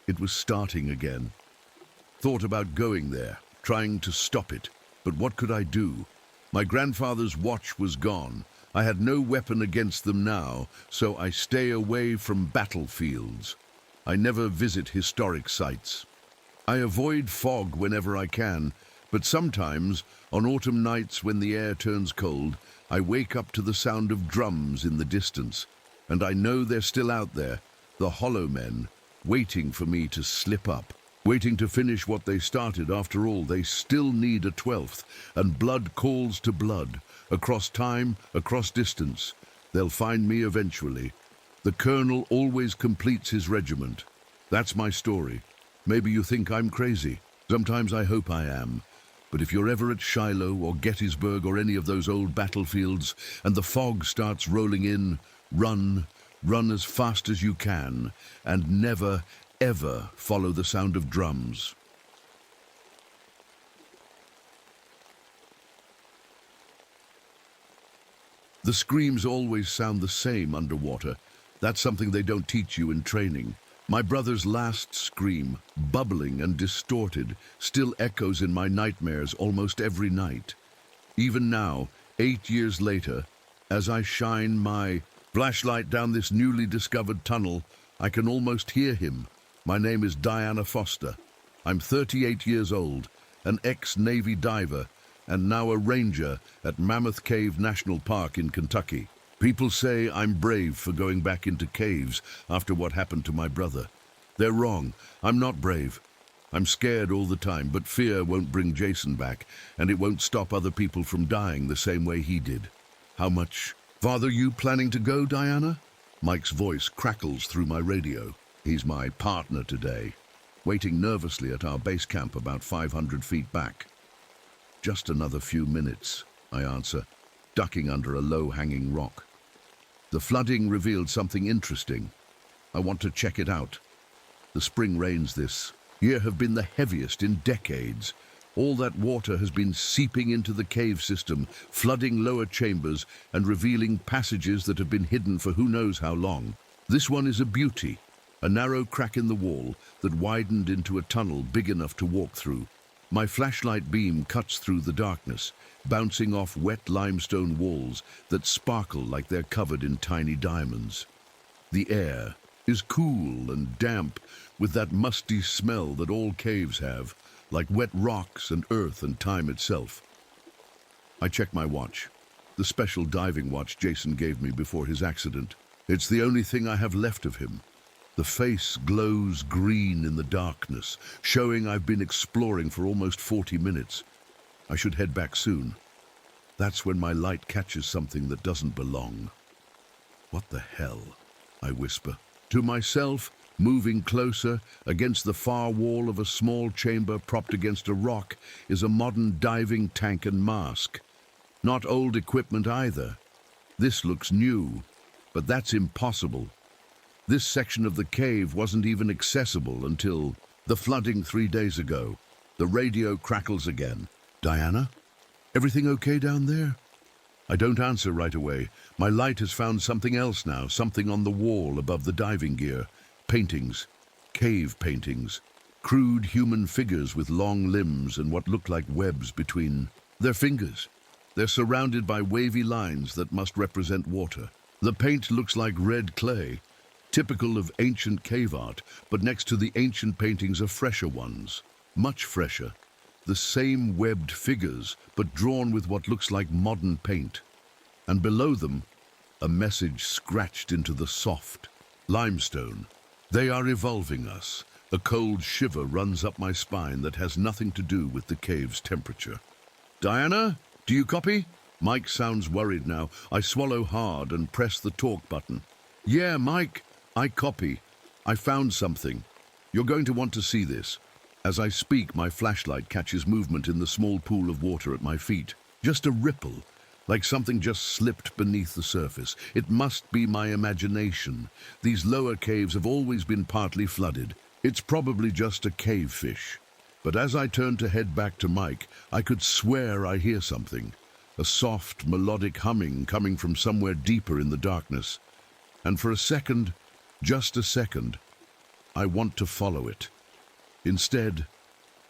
It was starting again. Thought about going there. trying to stop it. But what could I do? My grandfather's watch was gone. I had no weapon against them now, so I stay away from battlefields. I never visit historic sites. I avoid fog whenever I can, but sometimes, on autumn nights when the air turns cold, I wake up to the sound of drums in the distance, and I know they're still out there, the Hollow Men, waiting for me to slip up, waiting to finish what they started. After all, they still need a 12th, and blood calls to blood. Across time, across distance, they'll find me eventually. The colonel always completes his regiment. That's my story. Maybe you think I'm crazy. Sometimes I hope I am. But if you're ever at Shiloh or Gettysburg or any of those old battlefields and the fog starts rolling in, run as fast as you can, and never, ever follow the sound of drums. The screams always sound the same underwater. That's something they don't teach you in training. My brother's last scream, bubbling and distorted, still echoes in my nightmares almost every night. Even now, 8 years later, as I shine my flashlight down this newly discovered tunnel, I can almost hear him. My name is Diana Foster. I'm 38 years old, an ex-Navy diver, and now a ranger at Mammoth Cave National Park in Kentucky. People say I'm brave for going back into caves after what happened to my brother. They're wrong. I'm not brave. I'm scared all the time, but fear won't bring Jason back, and it won't stop other people from dying the same way he did. How much farther you planning to go, Diana? Mike's voice crackles through my radio. He's my partner today, waiting nervously at our base camp about 500 feet back. Just another few minutes, I answer, ducking under a low-hanging rock. The flooding revealed something interesting. I want to check it out. The spring rains this year have been the heaviest in decades. All that water has been seeping into the cave system, flooding lower chambers and revealing passages that have been hidden for who knows how long. This one is a beauty, a narrow crack in the wall that widened into a tunnel big enough to walk through. My flashlight beam cuts through the darkness, bouncing off wet limestone walls that sparkle like they're covered in tiny diamonds. The air is cool and damp, with that musty smell that all caves have, like wet rocks and earth and time itself. I check my watch, the special diving watch Jason gave me before his accident. It's the only thing I have left of him. The face glows green in the darkness, showing I've been exploring for almost 40 minutes. I should head back soon. That's when my light catches something that doesn't belong. What the hell? I whisper. To myself, moving closer, against the far wall of a small chamber propped against a rock, is a modern diving tank and mask. Not old equipment either. This looks new, but that's impossible. This section of the cave wasn't even accessible until the flooding 3 days ago. The radio crackles again. Diana? Everything okay down there? I don't answer right away. My light has found something else now, something on the wall above the diving gear. Paintings, cave paintings, crude human figures with long limbs and what look like webs between their fingers. They're surrounded by wavy lines that must represent water. The paint looks like red clay, typical of ancient cave art, but next to the ancient paintings are fresher ones, much fresher. The same webbed figures, but drawn with what looks like modern paint. And below them, a message scratched into the soft limestone. They are evolving us. A cold shiver runs up my spine that has nothing to do with the cave's temperature. Diana, do you copy? Mike sounds worried now. I swallow hard and press the talk button. Yeah, Mike, I copy. I found something. You're going to want to see this. As I speak, my flashlight catches movement in the small pool of water at my feet. Just a ripple, like something just slipped beneath the surface. It must be my imagination. These lower caves have always been partly flooded. It's probably just a cave fish. But as I turn to head back to Mike, I could swear I hear something. A soft, melodic humming coming from somewhere deeper in the darkness. And for a second, just a second, I want to follow it. Instead,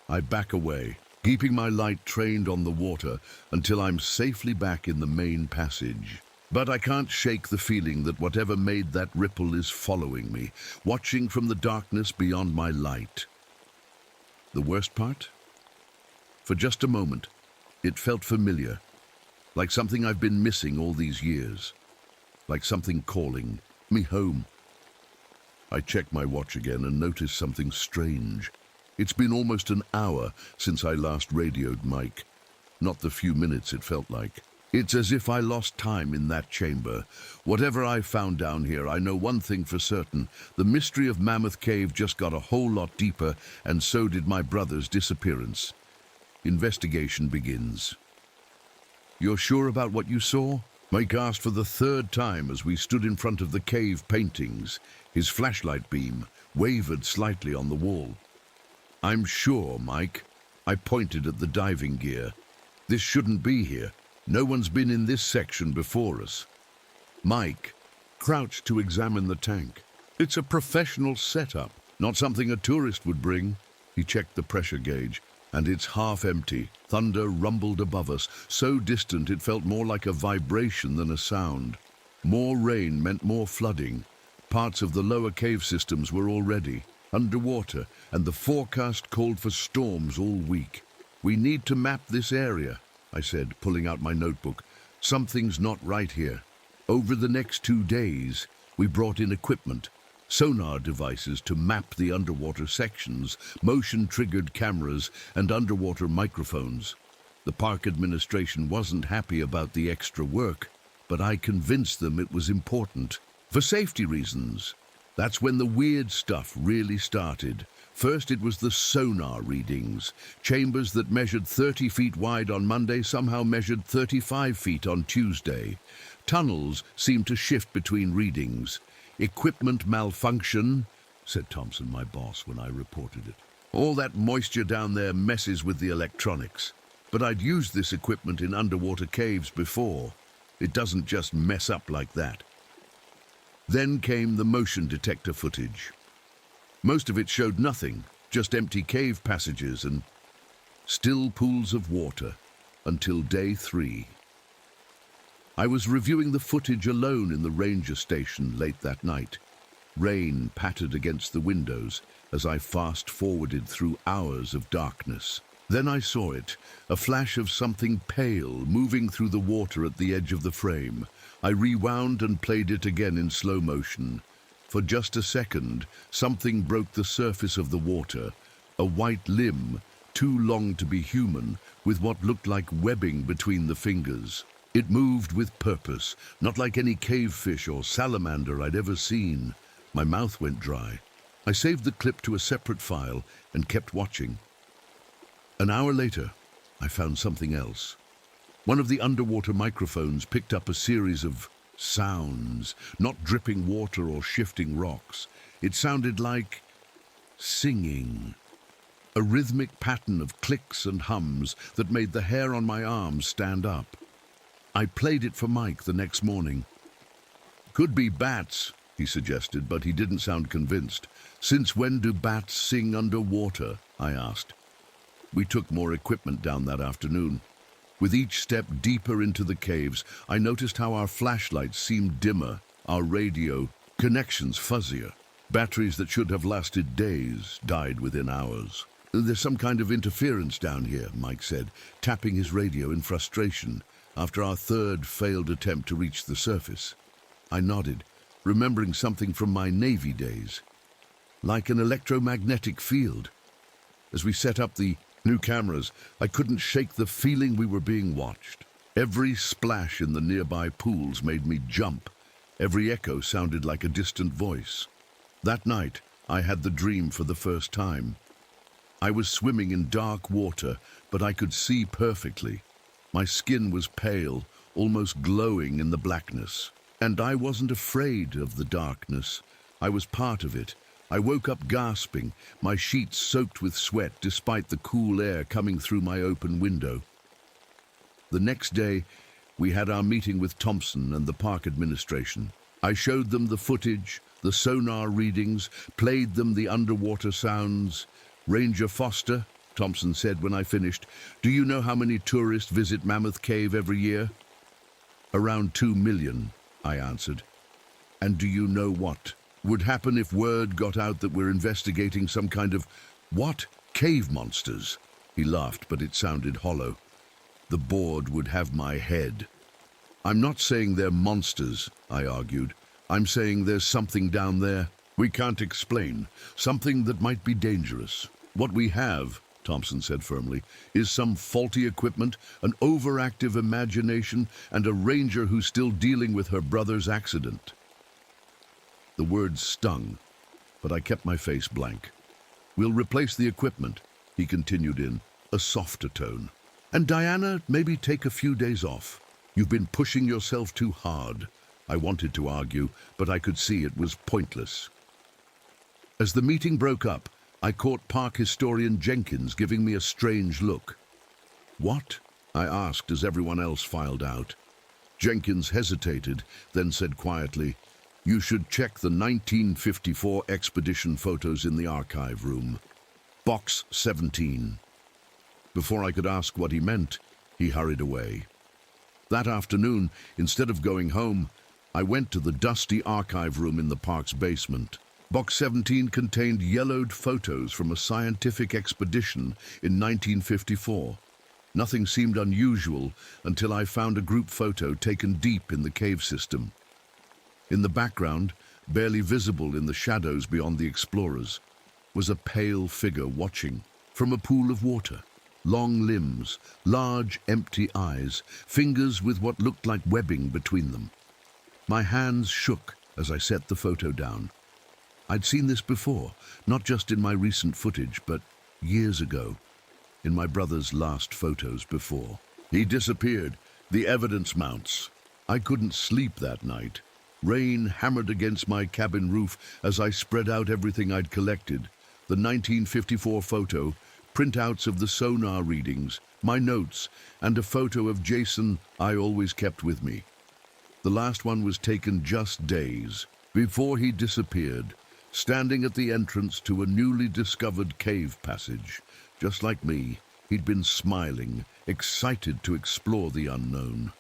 I back away, keeping my light trained on the water until I'm safely back in the main passage. But I can't shake the feeling that whatever made that ripple is following me, watching from the darkness beyond my light. The worst part? For just a moment, it felt familiar, like something I've been missing all these years, like something calling me home. I checked my watch again and noticed something strange. It's been almost an hour since I last radioed Mike, not the few minutes it felt like. It's as if I lost time in that chamber. Whatever I found down here, I know one thing for certain. The mystery of Mammoth Cave just got a whole lot deeper, and so did my brother's disappearance. Investigation begins. You're sure about what you saw? Mike asked for the third time as we stood in front of the cave paintings. His flashlight beam wavered slightly on the wall. I'm sure, Mike. I pointed at the diving gear. This shouldn't be here. No one's been in this section before us. Mike crouched to examine the tank. It's a professional setup, not something a tourist would bring. He checked the pressure gauge, and it's half empty. Thunder rumbled above us, so distant it felt more like a vibration than a sound. More rain meant more flooding. Parts of the lower cave systems were already underwater, and the forecast called for storms all week. We need to map this area, I said, pulling out my notebook. Something's not right here. Over the next 2 days, we brought in equipment, sonar devices to map the underwater sections, motion-triggered cameras, and underwater microphones. The park administration wasn't happy about the extra work, but I convinced them it was important. For safety reasons. That's when the weird stuff really started. First, it was the sonar readings. Chambers that measured 30 feet wide on Monday somehow measured 35 feet on Tuesday. Tunnels seemed to shift between readings. Equipment malfunction, said Thompson, my boss, when I reported it. All that moisture down there messes with the electronics. But I'd used this equipment in underwater caves before. It doesn't just mess up like that. Then came the motion detector footage. Most of it showed nothing, just empty cave passages and still pools of water, until day 3. I was reviewing the footage alone in the ranger station late that night. Rain pattered against the windows as I fast-forwarded through hours of darkness. Then I saw it, a flash of something pale moving through the water at the edge of the frame. I rewound and played it again in slow motion. For just a second, something broke the surface of the water, a white limb, too long to be human, with what looked like webbing between the fingers. It moved with purpose, not like any cavefish or salamander I'd ever seen. My mouth went dry. I saved the clip to a separate file and kept watching. An hour later, I found something else. One of the underwater microphones picked up a series of sounds, not dripping water or shifting rocks. It sounded like singing. A rhythmic pattern of clicks and hums that made the hair on my arms stand up. I played it for Mike the next morning. Could be bats, he suggested, but he didn't sound convinced. Since when do bats sing underwater? I asked. We took more equipment down that afternoon. With each step deeper into the caves, I noticed how our flashlights seemed dimmer, our radio connections fuzzier. Batteries that should have lasted days died within hours. There's some kind of interference down here, Mike said, tapping his radio in frustration after our third failed attempt to reach the surface. I nodded, remembering something from my Navy days. Like an electromagnetic field. As we set up the new cameras, I couldn't shake the feeling we were being watched. Every splash in the nearby pools made me jump. Every echo sounded like a distant voice. That night, I had the dream for the first time. I was swimming in dark water, but I could see perfectly. My skin was pale, almost glowing in the blackness. And I wasn't afraid of the darkness. I was part of it. I woke up gasping, my sheets soaked with sweat despite the cool air coming through my open window. The next day, we had our meeting with Thompson and the park administration. I showed them the footage, the sonar readings, played them the underwater sounds. Ranger Foster, Thompson said when I finished. Do you know how many tourists visit Mammoth Cave every year? Around 2 million, I answered. And do you know what would happen if word got out that we're investigating some kind of, what? Cave monsters? He laughed, but it sounded hollow. The board would have my head. I'm not saying they're monsters, I argued. I'm saying there's something down there we can't explain, something that might be dangerous. What we have, Thompson said firmly, is some faulty equipment, an overactive imagination, and a ranger who's still dealing with her brother's accident. The words stung, but I kept my face blank. We'll replace the equipment, he continued in a softer tone. And Diana, maybe take a few days off. You've been pushing yourself too hard. I wanted to argue, but I could see it was pointless. As the meeting broke up, I caught park historian Jenkins giving me a strange look. What? I asked as everyone else filed out. Jenkins hesitated, then said quietly, You should check the 1954 expedition photos in the archive room. Box 17. Before I could ask what he meant, he hurried away. That afternoon, instead of going home, I went to the dusty archive room in the park's basement. Box 17 contained yellowed photos from a scientific expedition in 1954. Nothing seemed unusual until I found a group photo taken deep in the cave system. In the background, barely visible in the shadows beyond the explorers, was a pale figure watching from a pool of water. Long limbs, large empty eyes, fingers with what looked like webbing between them. My hands shook as I set the photo down. I'd seen this before, not just in my recent footage, but years ago, in my brother's last photos before. He disappeared, the evidence mounts. I couldn't sleep that night. Rain hammered against my cabin roof as I spread out everything I'd collected. The 1954 photo, printouts of the sonar readings, my notes, and a photo of Jason I always kept with me. The last one was taken just days before he disappeared, standing at the entrance to a newly discovered cave passage. Just like me, he'd been smiling, excited to explore the unknown.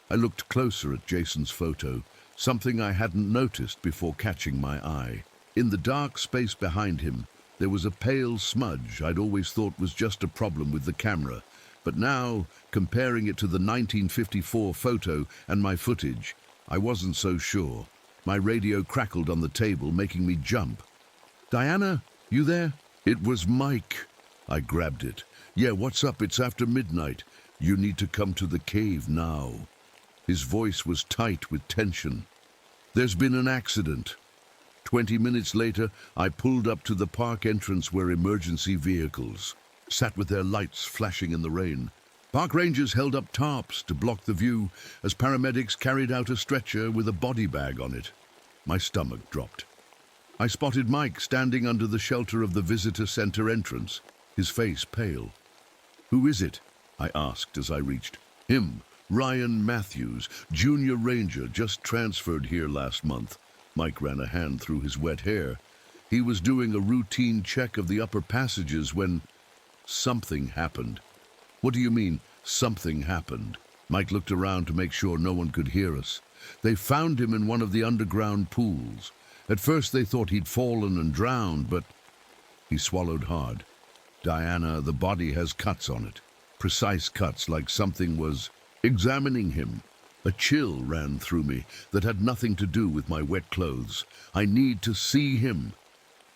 I looked closer at Jason's photo, something I hadn't noticed before catching my eye. In the dark space behind him, there was a pale smudge I'd always thought was just a problem with the camera. But now, comparing it to the 1954 photo and my footage, I wasn't so sure. My radio crackled on the table, making me jump. Diana, you there? It was Mike. I grabbed it. Yeah, what's up? It's after midnight. You need to come to the cave now. His voice was tight with tension. There's been an accident. 20 minutes later, I pulled up to the park entrance where emergency vehicles sat with their lights flashing in the rain. Park rangers held up tarps to block the view as paramedics carried out a stretcher with a body bag on it. My stomach dropped. I spotted Mike standing under the shelter of the visitor center entrance, his face pale. Who is it? I asked as I reached. Him, Ryan Matthews, junior ranger, just transferred here last month. Mike ran a hand through his wet hair. He was doing a routine check of the upper passages when something happened. What do you mean, something happened? Mike looked around to make sure no one could hear us. They found him in one of the underground pools. At first they thought he'd fallen and drowned, but he swallowed hard. Diana, the body has cuts on it. Precise cuts, like something was examining him. A chill ran through me that had nothing to do with my wet clothes. I need to see him.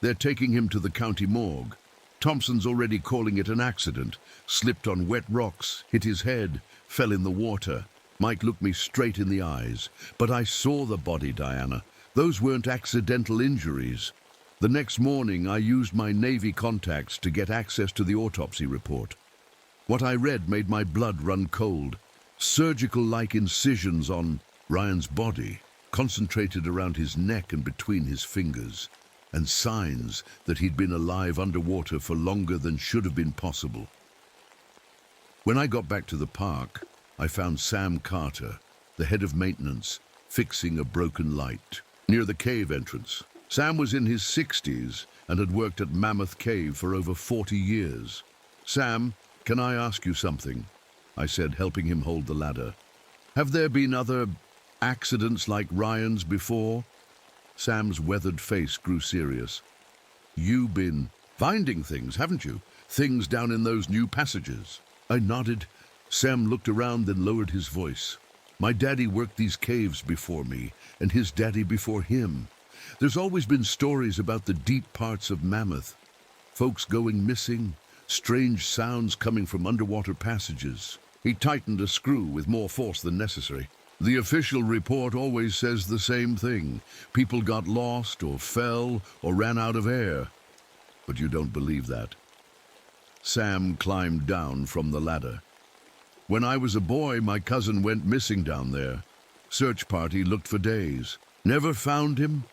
They're taking him to the county morgue. Thompson's already calling it an accident. Slipped on wet rocks, hit his head, fell in the water. Mike looked me straight in the eyes. But I saw the body, Diana. Those weren't accidental injuries. The next morning, I used my Navy contacts to get access to the autopsy report. What I read made my blood run cold. Surgical-like incisions on Ryan's body, concentrated around his neck and between his fingers, and signs that he'd been alive underwater for longer than should have been possible. When I got back to the park, I found Sam Carter, the head of maintenance, fixing a broken light near the cave entrance. Sam was in his 60s and had worked at Mammoth Cave for over 40 years. "Sam, can I ask you something?" I said, helping him hold the ladder. "Have there been other accidents like Ryan's before?" Sam's weathered face grew serious. "You've been finding things, haven't you? Things down in those new passages." I nodded. Sam looked around, then lowered his voice. "My daddy worked these caves before me, and his daddy before him. There's always been stories about the deep parts of Mammoth. Folks going missing, strange sounds coming from underwater passages." He tightened a screw with more force than necessary. "The official report always says the same thing. People got lost or fell or ran out of air. But you don't believe that." Sam climbed down from the ladder. "When I was a boy, my cousin went missing down there. Search party looked for days. Never found him."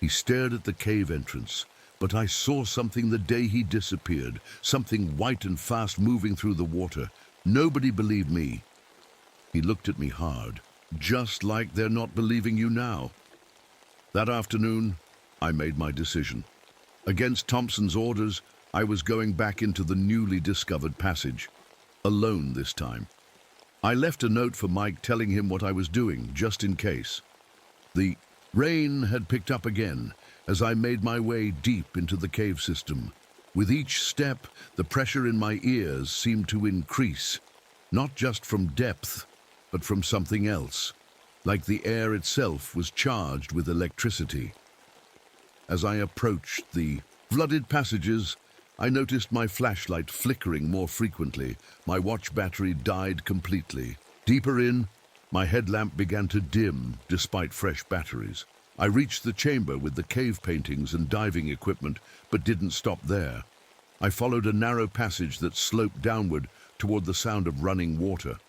He stared at the cave entrance. "But I saw something the day he disappeared, something white and fast moving through the water. Nobody believed me." He looked at me hard, just like they're not believing you now. That afternoon, I made my decision. Against Thompson's orders, I was going back into the newly discovered passage, alone this time. I left a note for Mike telling him what I was doing, just in case. The rain had picked up again as I made my way deep into the cave system. With each step, the pressure in my ears seemed to increase, not just from depth, but from something else, like the air itself was charged with electricity. As I approached the flooded passages, I noticed my flashlight flickering more frequently. My watch battery died completely. Deeper in, my headlamp began to dim despite fresh batteries. I reached the chamber with the cave paintings and diving equipment, but didn't stop there. I followed a narrow passage that sloped downward toward the sound of running water.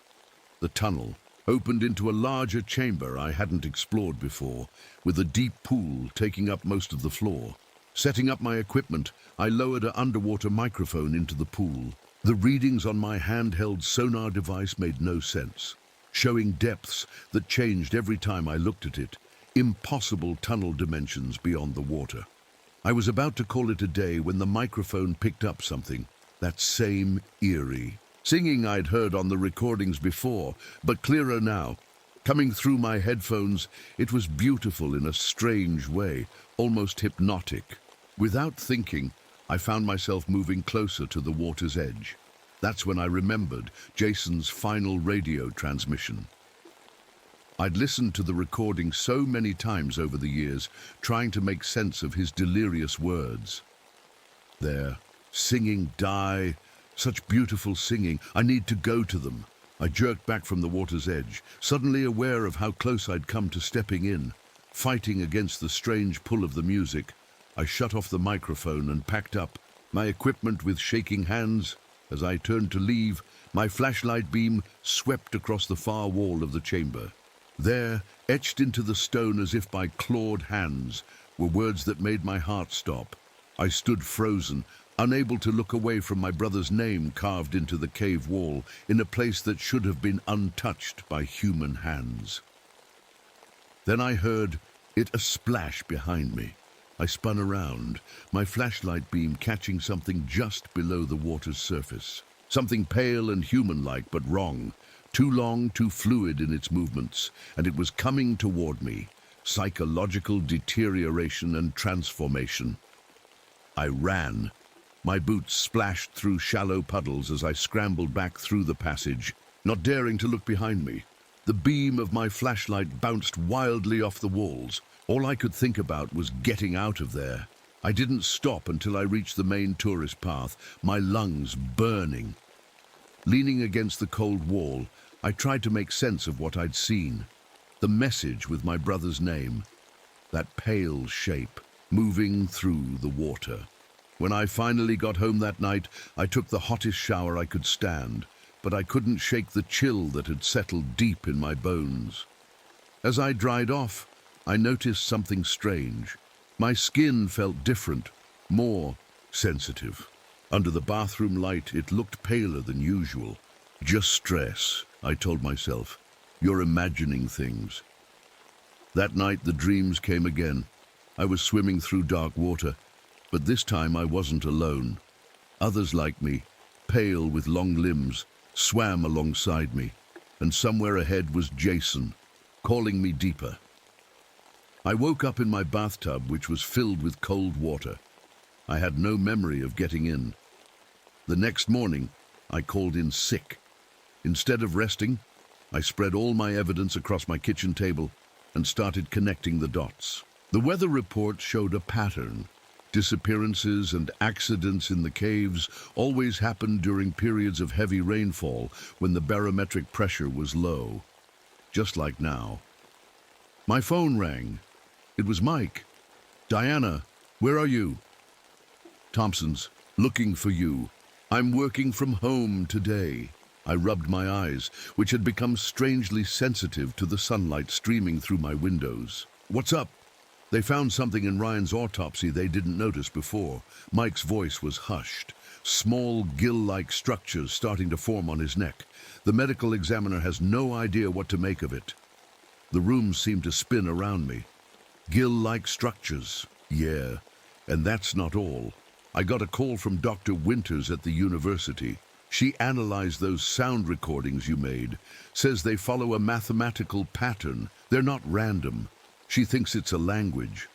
The tunnel opened into a larger chamber I hadn't explored before, with a deep pool taking up most of the floor. Setting up my equipment, I lowered an underwater microphone into the pool. The readings on my handheld sonar device made no sense, showing depths that changed every time I looked at it. Impossible tunnel dimensions beyond the water. I was about to call it a day when the microphone picked up something, that same eerie singing I'd heard on the recordings before, but clearer now. Coming through my headphones, it was beautiful in a strange way, almost hypnotic. Without thinking, I found myself moving closer to the water's edge. That's when I remembered Jason's final radio transmission. I'd listened to the recording so many times over the years, trying to make sense of his delirious words. There, singing die, such beautiful singing, I need to go to them. I jerked back from the water's edge, suddenly aware of how close I'd come to stepping in. Fighting against the strange pull of the music, I shut off the microphone and packed up my equipment with shaking hands. As I turned to leave, my flashlight beam swept across the far wall of the chamber. There, etched into the stone as if by clawed hands, were words that made my heart stop. I stood frozen, unable to look away from my brother's name carved into the cave wall, in a place that should have been untouched by human hands. Then I heard a splash behind me. I spun around, my flashlight beam catching something just below the water's surface. Something pale and human-like, but wrong. Too long, too fluid in its movements, and it was coming toward me. Psychological deterioration and transformation. I ran. My boots splashed through shallow puddles as I scrambled back through the passage, not daring to look behind me. The beam of my flashlight bounced wildly off the walls. All I could think about was getting out of there. I didn't stop until I reached the main tourist path, my lungs burning. Leaning against the cold wall, I tried to make sense of what I'd seen. The message with my brother's name. That pale shape, moving through the water. When I finally got home that night, I took the hottest shower I could stand, but I couldn't shake the chill that had settled deep in my bones. As I dried off, I noticed something strange. My skin felt different, more sensitive. Under the bathroom light, it looked paler than usual. Just stress, I told myself. You're imagining things. That night, the dreams came again. I was swimming through dark water, but this time I wasn't alone. Others like me, pale with long limbs, swam alongside me, and somewhere ahead was Jason, calling me deeper. I woke up in my bathtub, which was filled with cold water. I had no memory of getting in. The next morning, I called in sick. Instead of resting, I spread all my evidence across my kitchen table and started connecting the dots. The weather report showed a pattern. Disappearances and accidents in the caves always happened during periods of heavy rainfall when the barometric pressure was low, just like now. My phone rang. It was Mike. "Diana, where are you?" "Thompson's, looking for you. I'm working from home today." I rubbed my eyes, which had become strangely sensitive to the sunlight streaming through my windows. "What's up?" "They found something in Ryan's autopsy they didn't notice before." Mike's voice was hushed. Small gill-like structures starting to form on his neck. "The medical examiner has no idea what to make of it." The room seemed to spin around me. Gill-like structures. Yeah, and that's not all. I got a call from Dr. Winters at the university. She analyzed those sound recordings you made, says they follow a mathematical pattern. They're not random. She thinks it's a language.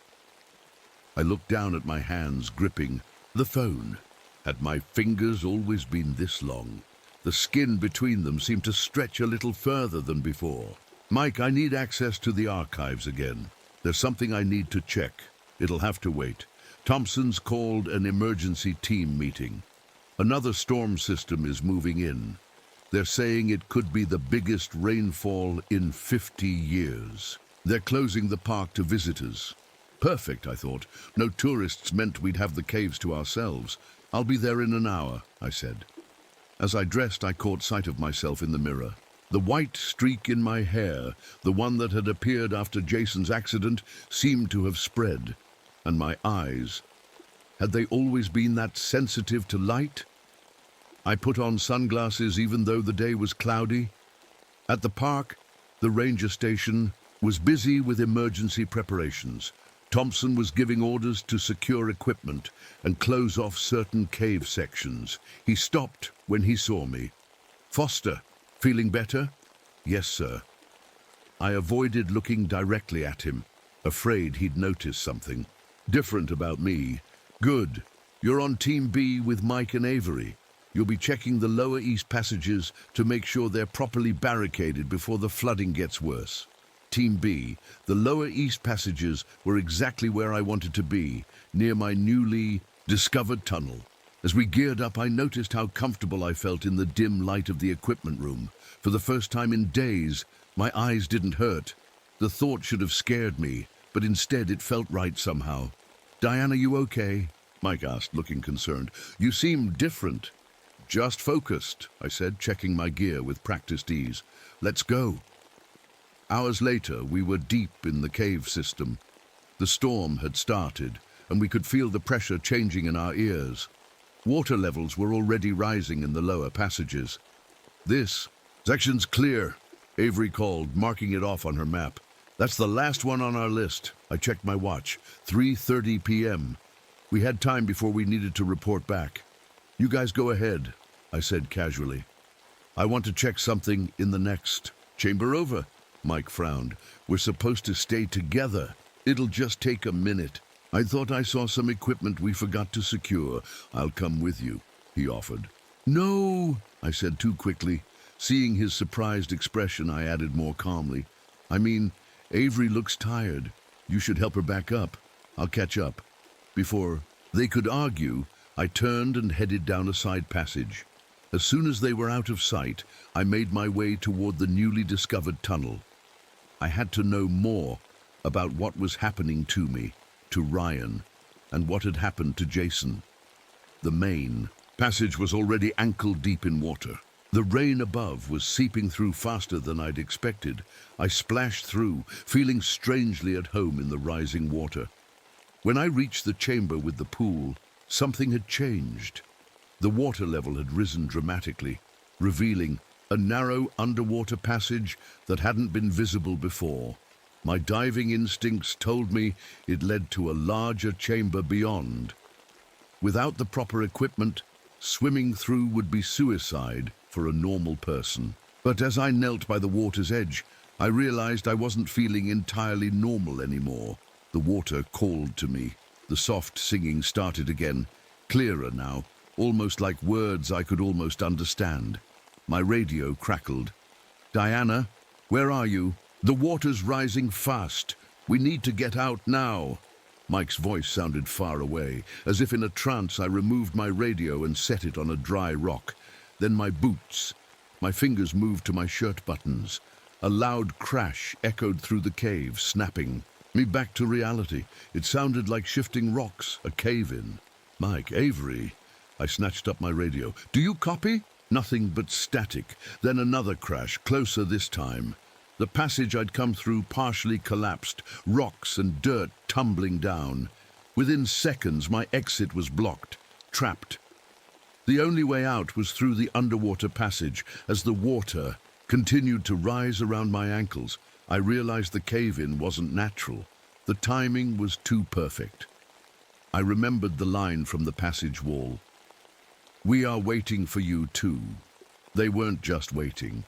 I looked down at my hands, gripping the phone. Had my fingers always been this long? The skin between them seemed to stretch a little further than before. "Mike, I need access to the archives again. There's something I need to check. It'll have to wait. Thompson's called an emergency team meeting. Another storm system is moving in. They're saying it could be the biggest rainfall in 50 years. They're closing the park to visitors." Perfect, I thought. No tourists meant we'd have the caves to ourselves. "I'll be there in an hour," I said. As I dressed, I caught sight of myself in the mirror. The white streak in my hair, the one that had appeared after Jason's accident, seemed to have spread. And my eyes, had they always been that sensitive to light? I put on sunglasses even though the day was cloudy. At the park, the ranger station was busy with emergency preparations. Thompson was giving orders to secure equipment and close off certain cave sections. He stopped when he saw me. "Foster, feeling better?" "Yes, sir." I avoided looking directly at him, afraid he'd notice something different about me. "Good. You're on Team B with Mike and Avery. You'll be checking the lower east passages to make sure they're properly barricaded before the flooding gets worse." Team B, the lower east passages were exactly where I wanted to be, near my newly discovered tunnel. As we geared up, I noticed how comfortable I felt in the dim light of the equipment room. For the first time in days, my eyes didn't hurt. The thought should have scared me, but instead it felt right somehow. "Diana, you okay?" Mike asked, looking concerned. "You seem different." "Just focused," I said, checking my gear with practiced ease. "Let's go." Hours later, we were deep in the cave system. The storm had started, and we could feel the pressure changing in our ears. Water levels were already rising in the lower passages. "This section's clear," Avery called, marking it off on her map. "That's the last one on our list." I checked my watch. 3:30 p.m. We had time before we needed to report back. "You guys go ahead," I said casually. "I want to check something in the next chamber over." Mike frowned. "We're supposed to stay together. It'll just take a minute." "I thought I saw some equipment we forgot to secure." "I'll come with you," he offered. "No," I said too quickly. Seeing his surprised expression, I added more calmly. "I mean, Avery looks tired. You should help her back up. I'll catch up." Before they could argue, I turned and headed down a side passage. As soon as they were out of sight, I made my way toward the newly discovered tunnel. I had to know more about what was happening to me, to Ryan, and what had happened to Jason. The main passage was already ankle-deep in water. The rain above was seeping through faster than I'd expected. I splashed through, feeling strangely at home in the rising water. When I reached the chamber with the pool, something had changed. The water level had risen dramatically, revealing a narrow underwater passage that hadn't been visible before. My diving instincts told me it led to a larger chamber beyond. Without the proper equipment, swimming through would be suicide for a normal person. But as I knelt by the water's edge, I realized I wasn't feeling entirely normal anymore. The water called to me. The soft singing started again, clearer now, almost like words I could almost understand. My radio crackled. "Diana, where are you? The water's rising fast. We need to get out now." Mike's voice sounded far away. As if in a trance, I removed my radio and set it on a dry rock. Then my boots. My fingers moved to my shirt buttons. A loud crash echoed through the cave, snapping me back to reality. It sounded like shifting rocks, a cave-in. "Mike, Avery." I snatched up my radio. "Do you copy?" Nothing but static. Then another crash, closer this time. The passage I'd come through partially collapsed, rocks and dirt tumbling down. Within seconds, my exit was blocked, trapped. The only way out was through the underwater passage. As the water continued to rise around my ankles, I realized the cave-in wasn't natural. The timing was too perfect. I remembered the line from the passage wall. "We are waiting for you too." They weren't just waiting.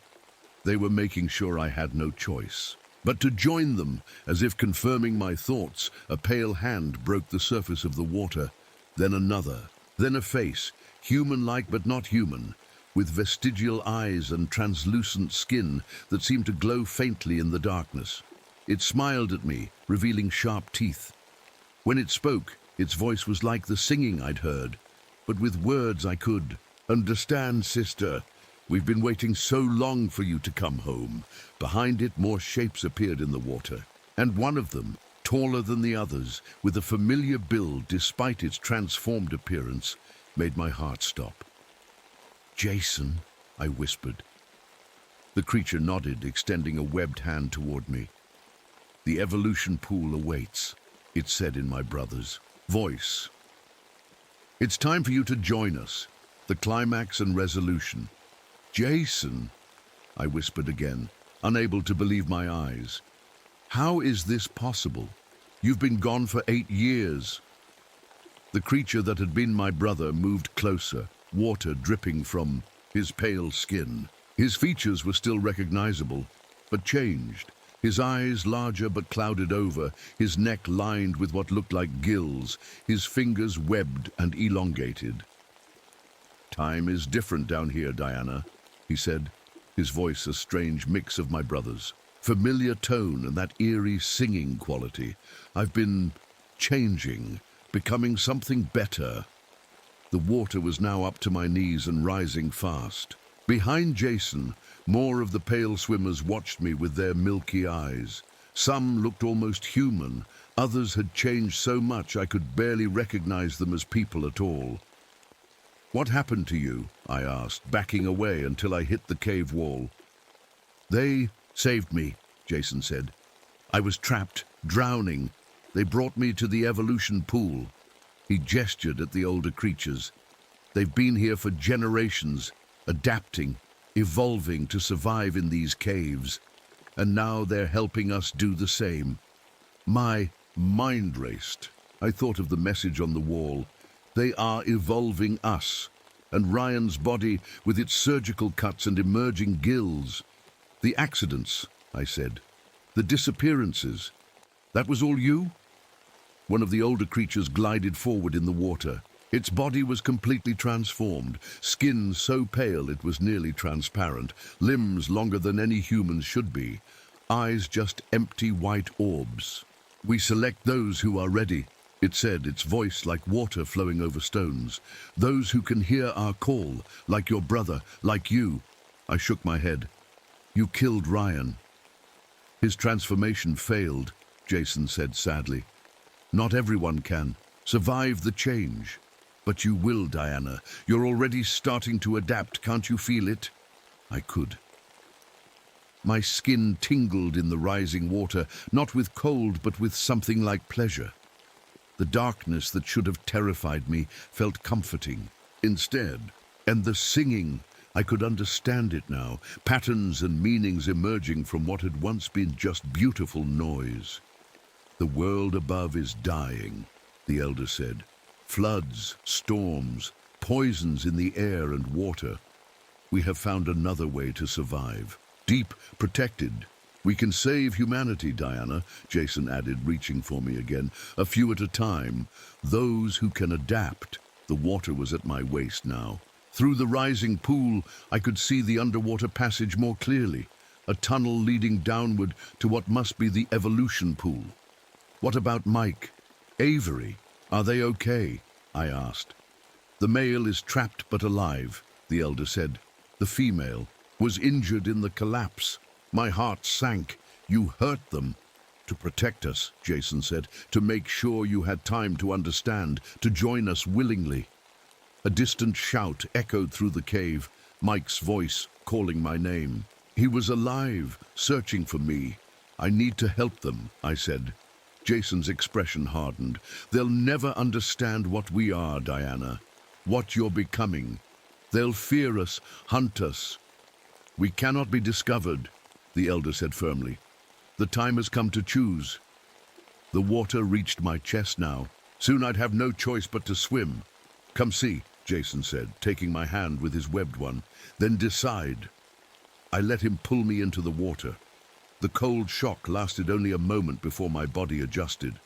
They were making sure I had no choice. But to join them, as if confirming my thoughts, a pale hand broke the surface of the water. Then another. Then a face, human-like but not human, with vestigial eyes and translucent skin that seemed to glow faintly in the darkness. It smiled at me, revealing sharp teeth. When it spoke, its voice was like the singing I'd heard, but with words I could understand. "Sister, we've been waiting so long for you to come home." Behind it, more shapes appeared in the water, and one of them, taller than the others, with a familiar build despite its transformed appearance, made my heart stop. "Jason," I whispered. The creature nodded, extending a webbed hand toward me. "The evolution pool awaits," it said in my brother's voice. "It's time for you to join us, the climax and resolution." "Jason," I whispered again, unable to believe my eyes. "How is this possible? You've been gone for 8 years. The creature that had been my brother moved closer, water dripping from his pale skin. His features were still recognizable, but changed. His eyes larger but clouded over, his neck lined with what looked like gills, his fingers webbed and elongated. "Time is different down here, Diana," he said, his voice a strange mix of my brother's. Familiar tone and that eerie singing quality. "I've been changing, becoming something better." The water was now up to my knees and rising fast. Behind Jason, more of the pale swimmers watched me with their milky eyes. Some looked almost human, others had changed so much I could barely recognize them as people at all. "What happened to you?" I asked, backing away until I hit the cave wall. "They saved me," Jason said. "I was trapped, drowning. They brought me to the evolution pool." He gestured at the older creatures. "They've been here for generations, adapting, evolving to survive in these caves. And now they're helping us do the same." My mind raced. I thought of the message on the wall. They are evolving us. And Ryan's body with its surgical cuts and emerging gills. "The accidents," I said. "The disappearances. That was all you?" One of the older creatures glided forward in the water. Its body was completely transformed, skin so pale it was nearly transparent, limbs longer than any human's should be, eyes just empty white orbs. "We select those who are ready," it said, its voice like water flowing over stones. "Those who can hear our call, like your brother, like you." I shook my head. "You killed Ryan." "His transformation failed," Jason said sadly. "Not everyone can survive the change. But you will, Diana. You're already starting to adapt, can't you feel it?" I could. My skin tingled in the rising water, not with cold, but with something like pleasure. The darkness that should have terrified me felt comforting instead, and the singing, I could understand it now, patterns and meanings emerging from what had once been just beautiful noise. The world above is dying, the elder said. Floods, storms, poisons in the air and water. We have found another way to survive. Deep, protected. We can save humanity, Diana, Jason added, reaching for me again. A few at a time. Those who can adapt. The water was at my waist now. Through the rising pool, I could see the underwater passage more clearly. A tunnel leading downward to what must be the evolution pool. What about Mike? Avery? Are they okay? I asked. The male is trapped but alive, the elder said. The female was injured in the collapse. My heart sank. You hurt them. To protect us, Jason said, to make sure you had time to understand, to join us willingly. A distant shout echoed through the cave, Mike's voice calling my name. He was alive, searching for me. I need to help them, I said. Jason's expression hardened. They'll never understand what we are, Diana, what you're becoming. They'll fear us, hunt us. We cannot be discovered, the elder said firmly. The time has come to choose. The water reached my chest now. Soon I'd have no choice but to swim. Come see, Jason said, taking my hand with his webbed one. Then decide. I let him pull me into the water. The cold shock lasted only a moment before my body adjusted.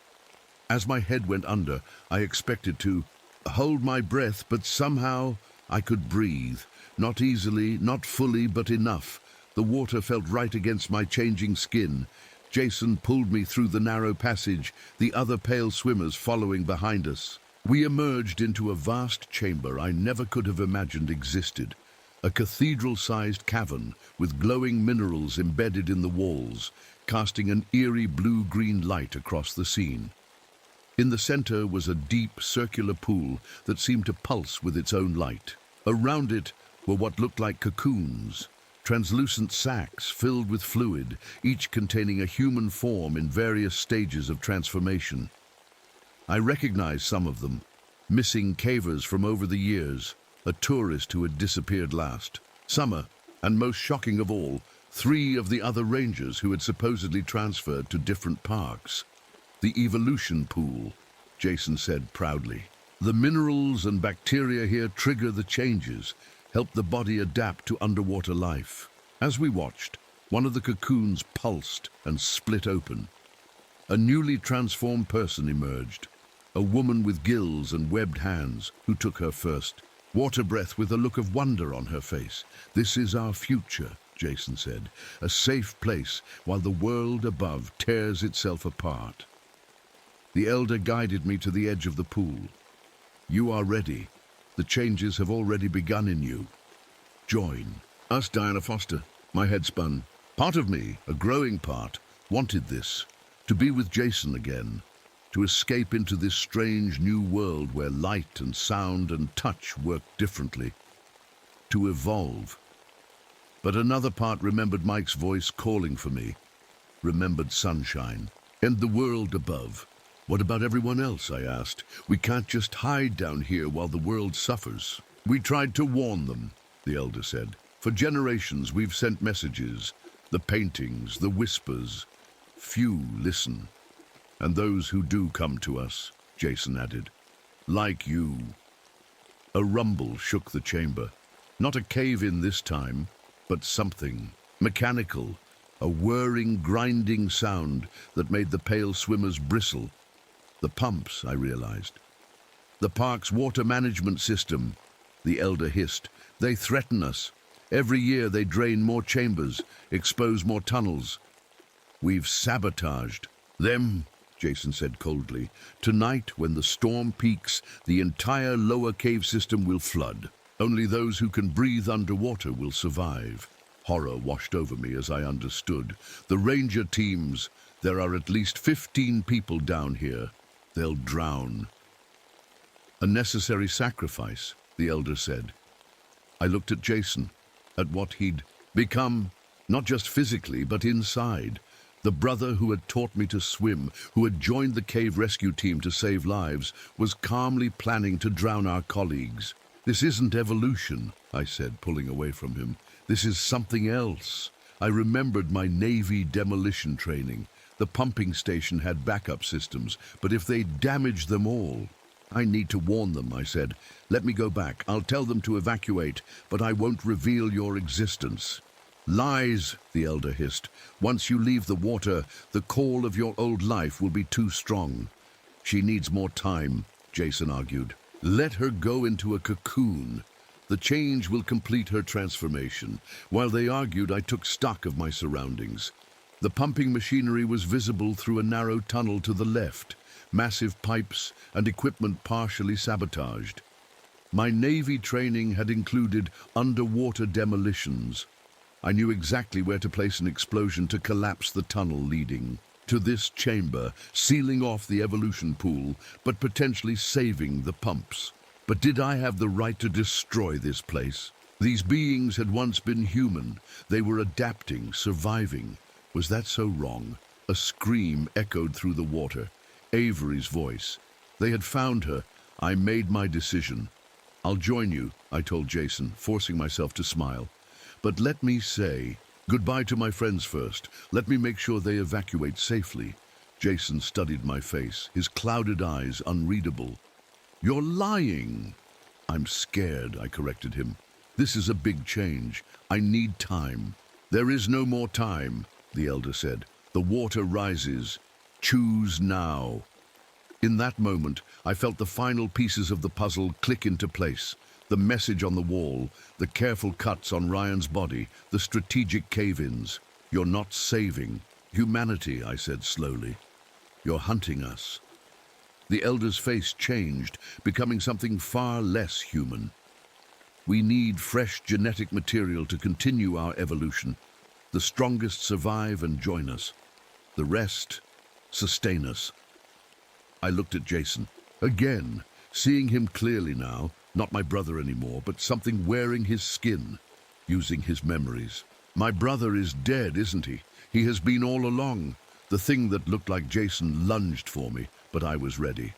As my head went under, I expected to hold my breath, but somehow I could breathe. Not easily, not fully, but enough. The water felt right against my changing skin. Jason pulled me through the narrow passage, the other pale swimmers following behind us. We emerged into a vast chamber I never could have imagined existed. A cathedral-sized cavern with glowing minerals embedded in the walls, casting an eerie blue-green light across the scene. In the center was a deep, circular pool that seemed to pulse with its own light. Around it were what looked like cocoons, translucent sacs filled with fluid, each containing a human form in various stages of transformation. I recognized some of them, missing cavers from over the years, a tourist who had disappeared last. Summer, and most shocking of all, 3 of the other rangers who had supposedly transferred to different parks. The evolution pool, Jason said proudly. The minerals and bacteria here trigger the changes, help the body adapt to underwater life. As we watched, one of the cocoons pulsed and split open. A newly transformed person emerged, a woman with gills and webbed hands, who took her first. Water breath with a look of wonder on her face. This is our future, Jason said, a safe place while the world above tears itself apart. The elder guided me to the edge of the pool. You are ready. The changes have already begun in you. Join us, Diana Foster. My head spun. Part of me, a growing part, wanted this, to be with Jason again, to escape into this strange new world where light and sound and touch work differently, to evolve. But another part remembered Mike's voice calling for me, remembered sunshine, and the world above. What about everyone else, I asked. We can't just hide down here while the world suffers. We tried to warn them, the elder said. For generations we've sent messages, the paintings, the whispers. Few listen. And those who do come to us, Jason added, like you. A rumble shook the chamber. Not a cave-in this time, but something mechanical, a whirring, grinding sound that made the pale swimmers bristle. The pumps, I realized. The park's water management system, the elder hissed. They threaten us. Every year they drain more chambers, expose more tunnels. We've sabotaged them, Jason said coldly. Tonight, when the storm peaks, the entire lower cave system will flood. Only those who can breathe underwater will survive. Horror washed over me as I understood. The ranger teams, there are at least 15 people down here. They'll drown. A necessary sacrifice, the elder said. I looked at Jason, at what he'd become, not just physically, but inside. The brother who had taught me to swim, who had joined the cave rescue team to save lives, was calmly planning to drown our colleagues. This isn't evolution, I said, pulling away from him. This is something else. I remembered my Navy demolition training. The pumping station had backup systems, but if they damaged them all... I need to warn them, I said. Let me go back. I'll tell them to evacuate, but I won't reveal your existence. Lies, the elder hissed. Once you leave the water, the call of your old life will be too strong. She needs more time, Jason argued. Let her go into a cocoon. The change will complete her transformation. While they argued, I took stock of my surroundings. The pumping machinery was visible through a narrow tunnel to the left, massive pipes and equipment partially sabotaged. My Navy training had included underwater demolitions. I knew exactly where to place an explosion to collapse the tunnel leading to this chamber, sealing off the evolution pool, but potentially saving the pumps. But did I have the right to destroy this place? These beings had once been human. They were adapting, surviving. Was that so wrong? A scream echoed through the water. Avery's voice. They had found her. I made my decision. I'll join you, I told Jason, forcing myself to smile. But let me say goodbye to my friends first. Let me make sure they evacuate safely. Jason studied my face, his clouded eyes unreadable. You're lying. I'm scared, I corrected him. This is a big change. I need time. There is no more time, the elder said. The water rises. Choose now. In that moment, I felt the final pieces of the puzzle click into place. The message on the wall, the careful cuts on Ryan's body, the strategic cave-ins. You're not saving humanity, I said slowly. You're hunting us. The elder's face changed, becoming something far less human. We need fresh genetic material to continue our evolution. The strongest survive and join us. The rest sustain us. I looked at Jason. Again, seeing him clearly now, not my brother anymore, but something wearing his skin, using his memories. My brother is dead, isn't he? He has been all along. The thing that looked like Jason lunged for me, but I was ready.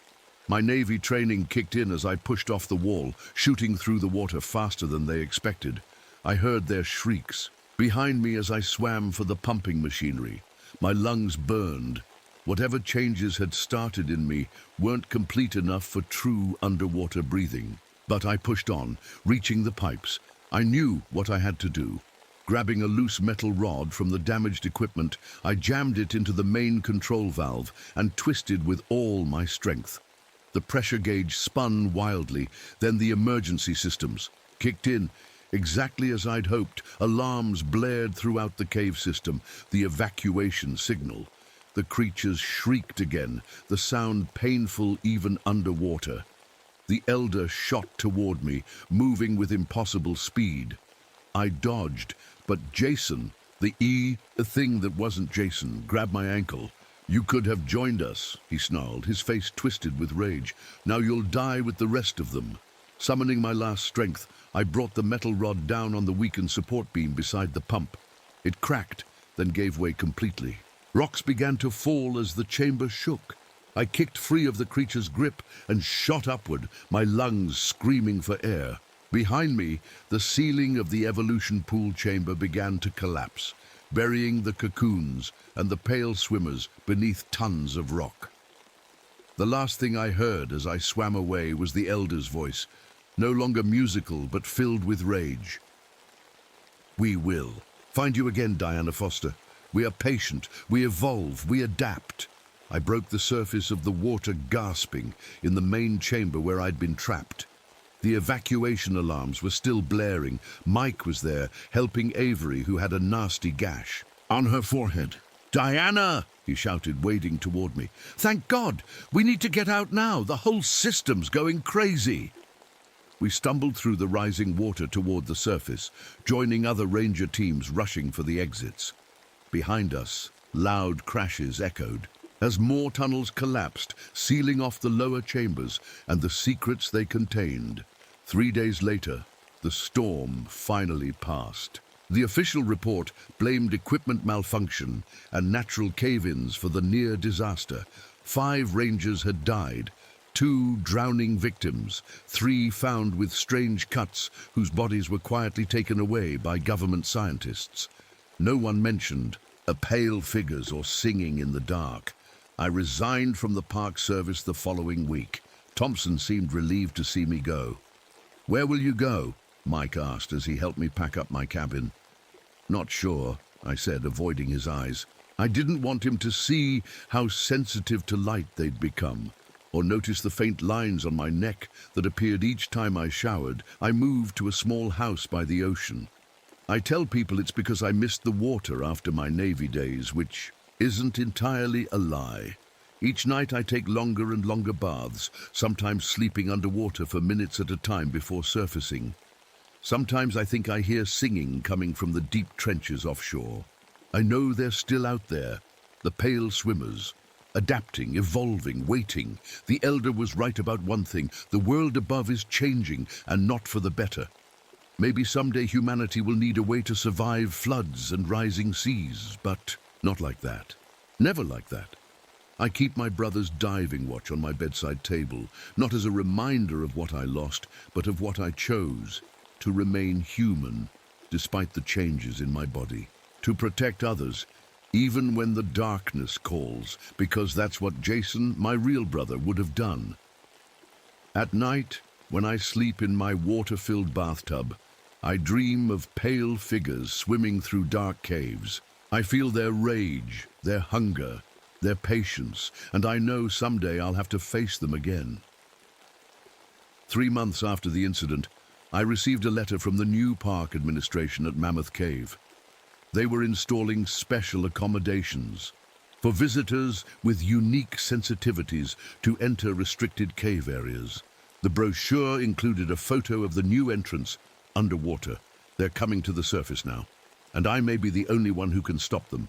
My Navy training kicked in as I pushed off the wall, shooting through the water faster than they expected. I heard their shrieks. Behind me as I swam for the pumping machinery. My lungs burned. Whatever changes had started in me weren't complete enough for true underwater breathing. But I pushed on, reaching the pipes. I knew what I had to do. Grabbing a loose metal rod from the damaged equipment, I jammed it into the main control valve and twisted with all my strength. The pressure gauge spun wildly, then the emergency systems kicked in. Exactly as I'd hoped, alarms blared throughout the cave system, the evacuation signal. The creatures shrieked again, the sound painful even underwater. The elder shot toward me, moving with impossible speed. I dodged, but Jason, the thing that wasn't Jason, grabbed my ankle. You could have joined us, he snarled, his face twisted with rage. Now you'll die with the rest of them. Summoning my last strength, I brought the metal rod down on the weakened support beam beside the pump. It cracked, then gave way completely. Rocks began to fall as the chamber shook. I kicked free of the creature's grip and shot upward, my lungs screaming for air. Behind me, the ceiling of the evolution pool chamber began to collapse, burying the cocoons and the pale swimmers beneath tons of rock. The last thing I heard as I swam away was the elder's voice, no longer musical but filled with rage. We will find you again, Diana Foster. We are patient, we evolve, we adapt. I broke the surface of the water, gasping, in the main chamber where I'd been trapped. The evacuation alarms were still blaring. Mike was there, helping Avery, who had a nasty gash on her forehead. Diana, he shouted, wading toward me. Thank God! We need to get out now. The whole system's going crazy. We stumbled through the rising water toward the surface, joining other ranger teams rushing for the exits. Behind us, loud crashes echoed as more tunnels collapsed, sealing off the lower chambers and the secrets they contained. 3 days later, the storm finally passed. The official report blamed equipment malfunction and natural cave-ins for the near disaster. 5 rangers had died. 2 drowning victims, 3 found with strange cuts whose bodies were quietly taken away by government scientists. No one mentioned pale figures or singing in the dark. I resigned from the park service the following week. Thompson seemed relieved to see me go. "Where will you go?" Mike asked as he helped me pack up my cabin. "Not sure," I said, avoiding his eyes. I didn't want him to see how sensitive to light they'd become, or notice the faint lines on my neck that appeared each time I showered. I moved to a small house by the ocean. I tell people it's because I missed the water after my Navy days, which isn't entirely a lie. Each night I take longer and longer baths, sometimes sleeping underwater for minutes at a time before surfacing. Sometimes I think I hear singing coming from the deep trenches offshore. I know they're still out there, the pale swimmers, adapting, evolving, waiting. The elder was right about one thing: the world above is changing, and not for the better. Maybe someday humanity will need a way to survive floods and rising seas, but not like that. Never like that. I keep my brother's diving watch on my bedside table, not as a reminder of what I lost, but of what I chose: to remain human, despite the changes in my body. To protect others, even when the darkness calls, because that's what Jason, my real brother, would have done. At night, when I sleep in my water-filled bathtub, I dream of pale figures swimming through dark caves. I feel their rage, their hunger, their patience, and I know someday I'll have to face them again. 3 months after the incident, I received a letter from the new park administration at Mammoth Cave. They were installing special accommodations for visitors with unique sensitivities to enter restricted cave areas. The brochure included a photo of the new entrance underwater. They're coming to the surface now, and I may be the only one who can stop them.